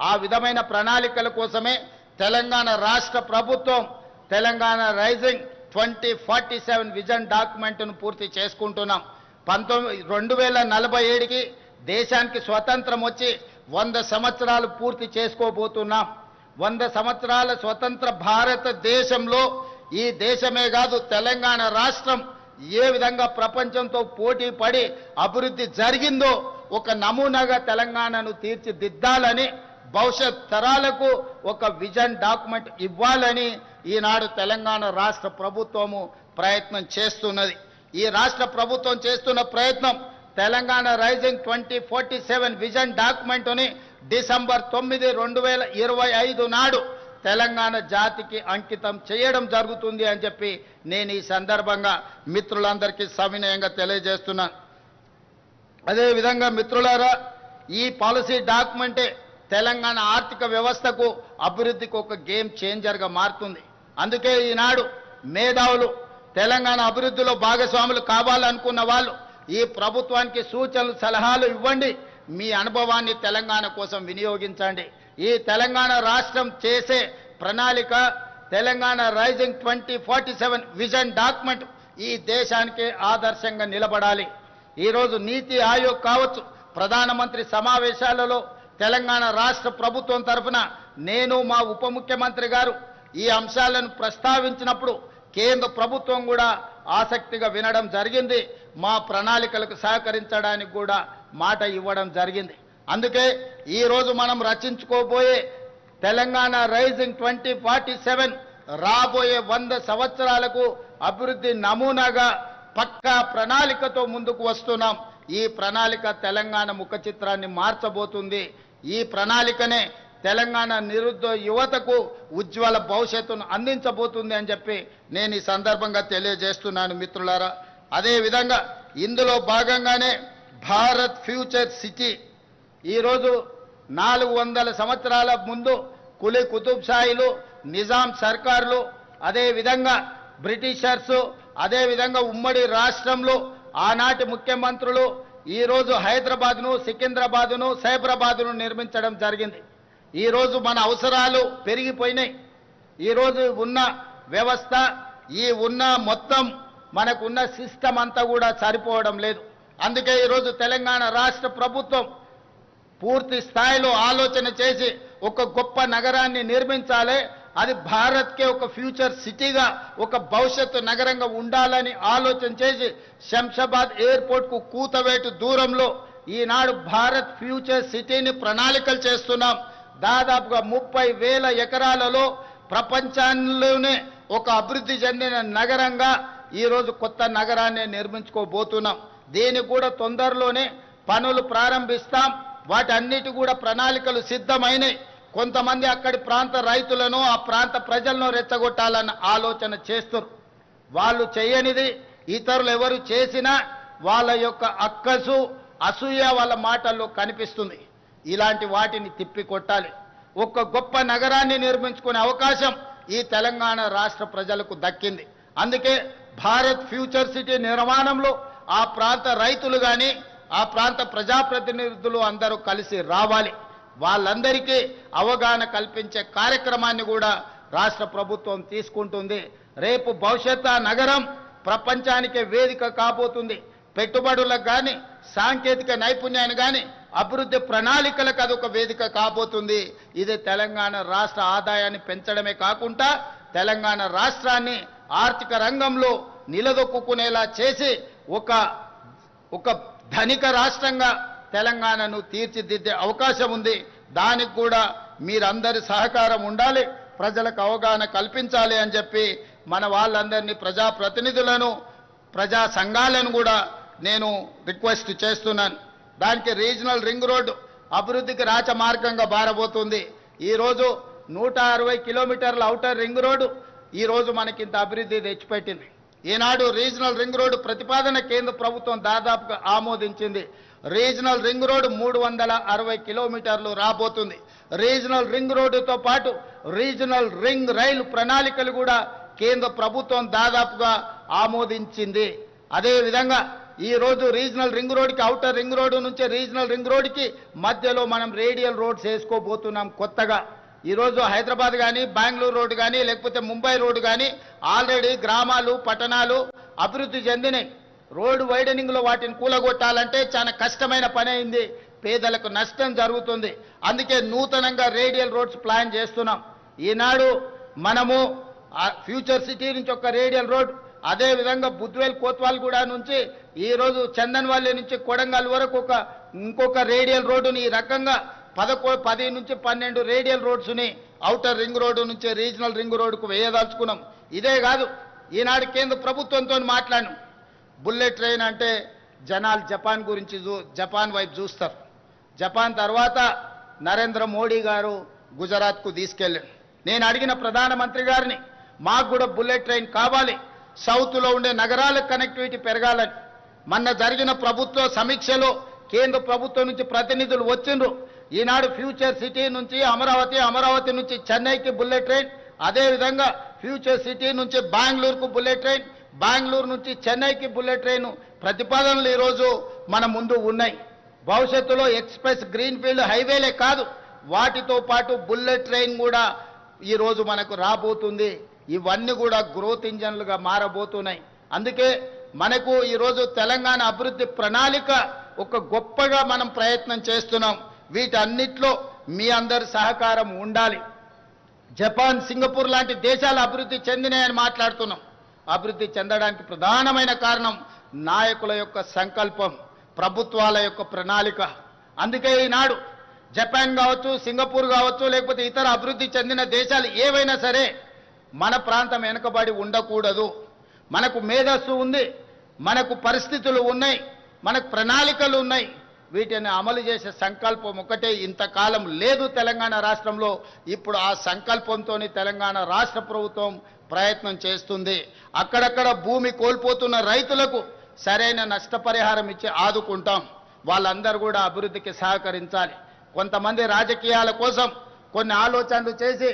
ఆ విధమైన ప్రణాళికల కోసమే తెలంగాణ రాష్ట్ర ప్రభుత్వం తెలంగాణ రైజింగ్ 2047 విజన్ డాక్యుమెంట్ను పూర్తి చేసుకుంటున్నాం. 2047కి దేశానికి స్వతంత్రం వచ్చి 100 సంవత్సరాలు పూర్తి చేసుకోబోతున్నాం. 100 సంవత్సరాల స్వతంత్ర భారతదేశంలో ఈ దేశమే కాదు, తెలంగాణ రాష్ట్రం ఏ విధంగా ప్రపంచంతో పోటీ పడి అభివృద్ధి జరిగిందో ఒక నమూనాగా తెలంగాణను తీర్చిదిద్దాలని, భవిష్యత్ తరాలకు ఒక విజన్ డాక్యుమెంట్ ఇవ్వాలని ఈనాడు తెలంగాణ రాష్ట్ర ప్రభుత్వము ప్రయత్నం చేస్తున్నది. ఈ రాష్ట్ర ప్రభుత్వం చేస్తున్న ప్రయత్నం తెలంగాణ రైజింగ్ 2047 విజన్ డాక్యుమెంట్ని డిసెంబర్ 9, 2025 నాడు తెలంగాణ జాతికి అంకితం చేయడం జరుగుతుంది అని చెప్పి నేను ఈ సందర్భంగా మిత్రులందరికీ సవినయంగా తెలియజేస్తున్నాను. అదేవిధంగా మిత్రులారా, ఈ పాలసీ డాక్యుమెంటే తెలంగాణ ఆర్థిక వ్యవస్థకు అభివృద్ధికి ఒక గేమ్ చేంజర్గా మారుతుంది. అందుకే ఈనాడు మేధావులు తెలంగాణ అభివృద్ధిలో భాగస్వాములు కావాలనుకున్న వాళ్ళు ఈ ప్రభుత్వానికి సూచనలు సలహాలు ఇవ్వండి, మీ అనుభవాన్ని తెలంగాణ కోసం వినియోగించండి. ఈ తెలంగాణ రాష్ట్రం చేసే ప్రణాళిక తెలంగాణ రైజింగ్ 2047 విజన్ డాక్యుమెంట్ ఈ దేశానికే ఆదర్శంగా నిలబడాలి. ఈరోజు నీతి ఆయోగ్ కావచ్చు, ప్రధానమంత్రి సమావేశాలలో తెలంగాణ రాష్ట్ర ప్రభుత్వం తరఫున నేను మా ఉప ముఖ్యమంత్రి గారు ఈ అంశాలను ప్రస్తావించినప్పుడు కేంద్ర ప్రభుత్వం కూడా ఆసక్తిగా వినడం జరిగింది. మా ప్రణాళికలకు సహకరించడానికి కూడా మాట ఇవ్వడం జరిగింది. అందుకే ఈరోజు మనం రచించుకోబోయే తెలంగాణ రైజింగ్ 2047 రాబోయే 100 సంవత్సరాలకు అభివృద్ధి నమూనాగా పక్కా ప్రణాళికతో ముందుకు వస్తున్నాం. ఈ ప్రణాళిక తెలంగాణ ముఖ చిత్రాన్ని మార్చబోతుంది. ఈ ప్రణాళికనే తెలంగాణ నిరుద్యోగ యువతకు ఉజ్వల భవిష్యత్తును అందించబోతుంది అని చెప్పి నేను ఈ సందర్భంగా తెలియజేస్తున్నాను మిత్రులారా. అదేవిధంగా ఇందులో భాగంగానే భారత్ ఫ్యూచర్ సిటీ ఈరోజు 400 సంవత్సరాల ముందు కులీ కుతుబ్ షాహీలు, నిజాం సర్కార్లు, అదేవిధంగా బ్రిటిషర్సు, అదేవిధంగా ఉమ్మడి రాష్ట్రంలో ఆనాటి ముఖ్యమంత్రులు ఈరోజు హైదరాబాద్ను, సికింద్రాబాద్ను, సైబరాబాద్ను నిర్మించడం జరిగింది. ఈరోజు మన అవసరాలు పెరిగిపోయినాయి. ఈరోజు ఉన్న వ్యవస్థ, ఈ ఉన్న మొత్తం మనకున్న సిస్టమ్ అంతా కూడా సరిపోవడం లేదు. అందుకే ఈరోజు తెలంగాణ రాష్ట్ర ప్రభుత్వం పూర్తి స్థాయిలో ఆలోచన చేసి ఒక గొప్ప నగరాన్ని నిర్మించాలి, అది భారత్కే ఒక ఫ్యూచర్ సిటీగా, ఒక భవిష్యత్తు నగరంగా ఉండాలని ఆలోచన చేసి శంషాబాద్ ఎయిర్పోర్ట్కు కూతవేటు దూరంలో ఈనాడు భారత్ ఫ్యూచర్ సిటీని ప్రణాళికలు చేస్తున్నాం. దాదాపుగా 30,000 ఎకరాలలో ప్రపంచంలోనే ఒక అభివృద్ధి చెందిన నగరంగా ఈరోజు కొత్త నగరాన్ని నిర్మించుకోబోతున్నాం. దీనికి కూడా తొందరలోనే పనులు ప్రారంభిస్తాం. వాటన్నిటి కూడా ప్రణాళికలు సిద్ధమైనవి. కొంతమంది అక్కడి ప్రాంత రైతులను, ఆ ప్రాంత ప్రజలను రెచ్చగొట్టాలన్న ఆలోచన చేస్తారు. వాళ్ళు చేయనిది ఇతరులు ఎవరు చేసినా వాళ్ళ యొక్క అక్కసు, అసూయ వాళ్ళ మాటల్లో కనిపిస్తుంది. ఇలాంటి వాటిని తిప్పికొట్టాలి. ఒక గొప్ప నగరాన్ని నిర్మించుకునే అవకాశం ఈ తెలంగాణ రాష్ట్ర ప్రజలకు దక్కింది. అందుకే భారత్ ఫ్యూచర్ సిటీ నిర్మాణంలో ఆ ప్రాంత రైతులు కానీ, ఆ ప్రాంత ప్రజాప్రతినిధులు అందరూ కలిసి రావాలి. వాళ్ళందరికీ అవగాహన కల్పించే కార్యక్రమాన్ని కూడా రాష్ట్ర ప్రభుత్వం తీసుకుంటుంది. రేపు భవిష్యత్ నగరం ప్రపంచానికే వేదిక కాబోతుంది. పెట్టుబడులకు కానీ, సాంకేతిక నైపుణ్యాన్ని కానీ, అభివృద్ధి ప్రణాళికలకు అదొక వేదిక కాబోతుంది. ఇది తెలంగాణ రాష్ట్ర ఆదాయాన్ని పెంచడమే కాకుండా తెలంగాణ రాష్ట్రాన్ని ఆర్థిక రంగంలో నిలదొక్కునేలా చేసి ఒక ధనిక రాష్ట్రంగా తెలంగాణను తీర్చిదిద్దే అవకాశం ఉంది. దానికి కూడా మీరందరి సహకారం ఉండాలి, ప్రజలకు అవగాహన కల్పించాలి అని చెప్పి మన వాళ్ళందరినీ, ప్రజాప్రతినిధులను, ప్రజా సంఘాలను కూడా నేను రిక్వెస్ట్ చేస్తున్నాను. దానికి రీజనల్ రింగ్ రోడ్డు అభివృద్ధికి రాచమార్గంగా మారబోతుంది. ఈరోజు 160 కిలోమీటర్ల ఔటర్ రింగ్ రోడ్డు ఈరోజు మనకింత అభివృద్ధి తెచ్చిపెట్టింది. ఈనాడు రీజనల్ రింగ్ రోడ్డు ప్రతిపాదన కేంద్ర ప్రభుత్వం దాదాపుగా ఆమోదించింది. రీజనల్ రింగ్ రోడ్డు 360 కిలోమీటర్లు రాబోతుంది. రీజనల్ రింగ్ రోడ్డుతో పాటు రీజనల్ రింగ్ రైలు ప్రణాళికలు కూడా కేంద్ర ప్రభుత్వం దాదాపుగా ఆమోదించింది. అదేవిధంగా ఈరోజు రీజనల్ రింగ్ రోడ్డుకి, ఔటర్ రింగ్ రోడ్డు నుంచి రీజనల్ రింగ్ రోడ్డుకి మధ్యలో మనం రేడియల్ రోడ్స్ వేసుకోబోతున్నాం కొత్తగా. ఈరోజు హైదరాబాద్ కానీ, బెంగళూరు రోడ్డు కానీ, లేకపోతే ముంబై రోడ్డు కానీ ఆల్రెడీ గ్రామాలు, పట్టణాలు అభివృద్ధి చెందినాయి. రోడ్డు వైడనింగ్లో వాటిని కూలగొట్టాలంటే చాలా కష్టమైన పని అయింది, పేదలకు నష్టం జరుగుతుంది. అందుకే నూతనంగా రేడియల్ రోడ్స్ ప్లాన్ చేస్తున్నాం. ఈనాడు మనము ఫ్యూచర్ సిటీ నుంచి ఒక రేడియల్ రోడ్, అదేవిధంగా బుద్వేల్ కోత్వాల్గూడ నుంచి ఈరోజు చందన్వాల్లి నుంచి కొడంగల్ వరకు ఇంకొక రేడియల్ రోడ్డుని ఈ రకంగా 10 నుంచి 12 రేడియల్ రోడ్స్ని ఔటర్ రింగ్ రోడ్డు నుంచి రీజనల్ రింగ్ రోడ్డుకు వేయదలుచుకున్నాం. ఇదే కాదు, ఈనాడు కేంద్ర ప్రభుత్వంతో మాట్లాడాం. బుల్లెట్ ట్రైన్ అంటే జనాలు జపాన్ గురించి జపాన్ వైపు చూస్తారు. జపాన్ తర్వాత నరేంద్ర మోడీ గారు గుజరాత్కు తీసుకెళ్ళాడు. నేను అడిగిన ప్రధానమంత్రి గారిని మాకు కూడా బుల్లెట్ ట్రైన్ కావాలి, సౌత్లో ఉండే నగరాలకు కనెక్టివిటీ పెరగాలని. మొన్న జరిగిన ప్రభుత్వ సమీక్షలో కేంద్ర ప్రభుత్వం నుంచి ప్రతినిధులు వచ్చిండ్రు. ఈనాడు ఫ్యూచర్ సిటీ నుంచి అమరావతి, అమరావతి నుంచి చెన్నైకి బుల్లెట్ ట్రైన్, అదేవిధంగా ఫ్యూచర్ సిటీ నుంచి బెంగళూరుకు బుల్లెట్ ట్రైన్, బెంగళూరు నుంచి చెన్నైకి బుల్లెట్ ట్రైన్ ప్రతిపాదనలు ఈరోజు మన ముందు ఉన్నాయి. భవిష్యత్తులో ఎక్స్ప్రెస్ గ్రీన్ఫీల్డ్ హైవేలే కాదు, వాటితో పాటు బుల్లెట్ ట్రైన్ కూడా ఈరోజు మనకు రాబోతుంది. ఇవన్నీ కూడా గ్రోత్ ఇంజన్లుగా మారబోతున్నాయి. అందుకే మనకు ఈరోజు తెలంగాణ అభివృద్ధి ప్రణాళిక ఒక గొప్పగా మనం ప్రయత్నం చేస్తున్నాం. వీటన్నిటిలో మీ అందరి సహకారం ఉండాలి. జపాన్, సింగపూర్ లాంటి దేశాలు అభివృద్ధి చెందినాయని మాట్లాడుతున్నాం. అభివృద్ధి చెందడానికి ప్రధానమైన కారణం నాయకుల యొక్క సంకల్పం, ప్రభుత్వాల యొక్క ప్రణాళిక. అందుకే ఈనాడు జపాన్ కావచ్చు, సింగపూర్ కావచ్చు, లేకపోతే ఇతర అభివృద్ధి చెందిన దేశాలు ఏవైనా సరే మన ప్రాంతం వెనుకబడి ఉండకూడదు. మనకు మేధస్సు ఉంది, మనకు పరిస్థితులు ఉన్నాయి, మనకు ప్రణాళికలు ఉన్నాయి. వీటిని అమలు చేసే సంకల్పం ఒకటే ఇంతకాలం లేదు తెలంగాణ రాష్ట్రంలో. ఇప్పుడు ఆ సంకల్పంతో తెలంగాణ రాష్ట్ర ప్రభుత్వం ప్రయత్నం చేస్తుంది. అక్కడక్కడ భూమి కోల్పోతున్న రైతులకు సరైన నష్టపరిహారం ఇచ్చి ఆదుకుంటాం. వాళ్ళందరూ కూడా అభివృద్ధికి సహకరించాలి. కొంతమంది రాజకీయాల కోసం కొన్ని ఆలోచనలు చేసి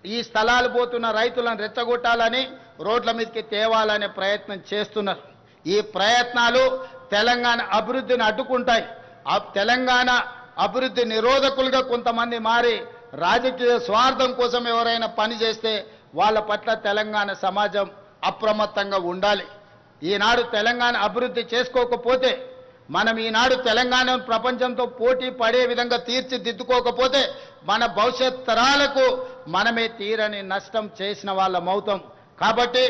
ఈ స్థలాలు పోతున్న రైతులను రెచ్చగొట్టాలని, రోడ్ల మీదకి తేవాలనే ప్రయత్నం చేస్తున్నారు. ఈ ప్రయత్నాలు తెలంగాణ అభివృద్ధిని అడ్డుకుంటాయి. తెలంగాణ అభివృద్ధి నిరోధకులుగా కొంతమంది మారి రాజకీయ స్వార్థం కోసం ఎవరైనా పని చేస్తే వాళ్ళ పట్ల తెలంగాణ సమాజం అప్రమత్తంగా ఉండాలి. ఈనాడు తెలంగాణ అభివృద్ధి చేసుకోకపోతే, మనం ఈనాడు తెలంగాణను ప్రపంచంతో పోటీ పడే విధంగా తీర్చిదిద్దుకోకపోతే మన భవిష్యత్ తరాలకు మనమే తీరని నష్టం చేసిన వాళ్ళమవుతాం. కాబట్టి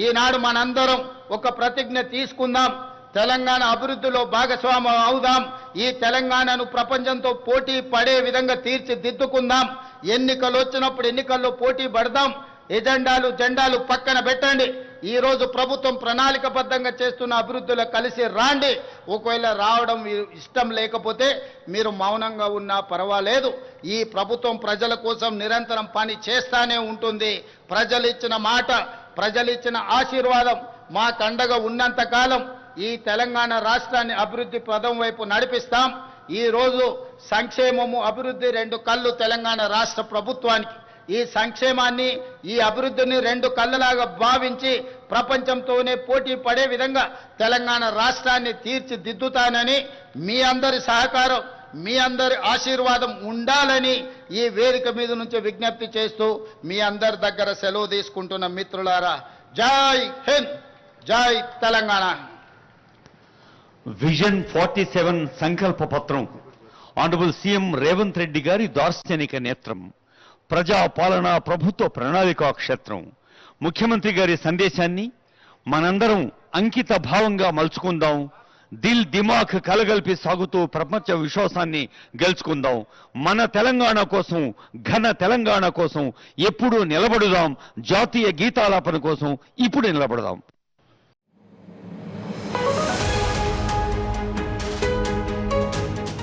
ఈనాడు మనందరం ఒక ప్రతిజ్ఞ తీసుకుందాం, తెలంగాణ అభివృద్ధిలో భాగస్వామ్యం అవుదాం. ఈ తెలంగాణను ప్రపంచంతో పోటీ పడే విధంగా తీర్చిదిద్దుకుందాం. ఎన్నికలు వచ్చినప్పుడు ఎన్నికల్లో పోటీ పడదాం. ఎజెండాలు జెండాలు పక్కన పెట్టండి. ఈ రోజు ప్రభుత్వం ప్రణాళికబద్ధంగా చేస్తున్న అభివృద్ధిలో కలిసి రాండి. ఒకవేళ రావడం ఇష్టం లేకపోతే మీరు మౌనంగా ఉన్నా పర్వాలేదు. ఈ ప్రభుత్వం ప్రజల కోసం నిరంతరం పని చేస్తానే ఉంటుంది. ప్రజలు ఇచ్చిన మాట, ప్రజలు ఇచ్చిన ఆశీర్వాదం మాకు అండగా ఉన్నంత కాలం ఈ తెలంగాణ రాష్ట్రాన్ని అభివృద్ధి పదం వైపు నడిపిస్తాం. ఈ రోజు సంక్షేమము, అభివృద్ధి రెండు కళ్ళు తెలంగాణ రాష్ట్ర ప్రభుత్వానికి. ఈ సంక్షేమాన్ని, ఈ అభివృద్ధిని రెండు కళ్ళలాగా భావించి ప్రపంచంతోనే పోటీ పడే విధంగా తెలంగాణ రాష్ట్రాన్ని తీర్చిదిద్దుతానని మీ అందరి సహకారం, మీ అందరి ఆశీర్వాదం ఉండాలని ఈ వేదిక మీద నుంచి విజ్ఞప్తి చేస్తూ మీ అందరి దగ్గర సెలవు తీసుకుంటున్న మిత్రులారా, జై హింద్, జై తెలంగాణ. విజన్ 47 సంకల్ప పత్రం ఆనరబుల్ సీఎం రేవంత్ రెడ్డి గారి దార్శనిక నేత్రం, ప్రజా పాలన ప్రభుత్వ ప్రణాళికా క్షేత్రం. ముఖ్యమంత్రి గారి సందేశాన్ని మనందరం అంకిత భావంగా మలుచుకుందాం. దిల్ దిమాగ్ కలగలిపి సాగుతూ ప్రపంచ విశ్వాసాన్ని గెలుచుకుందాం. మన తెలంగాణ కోసం, ఘన తెలంగాణ కోసం ఎప్పుడూ నిలబడుదాం. జాతీయ గీతాలాపన కోసం ఇప్పుడు నిలబడదాం.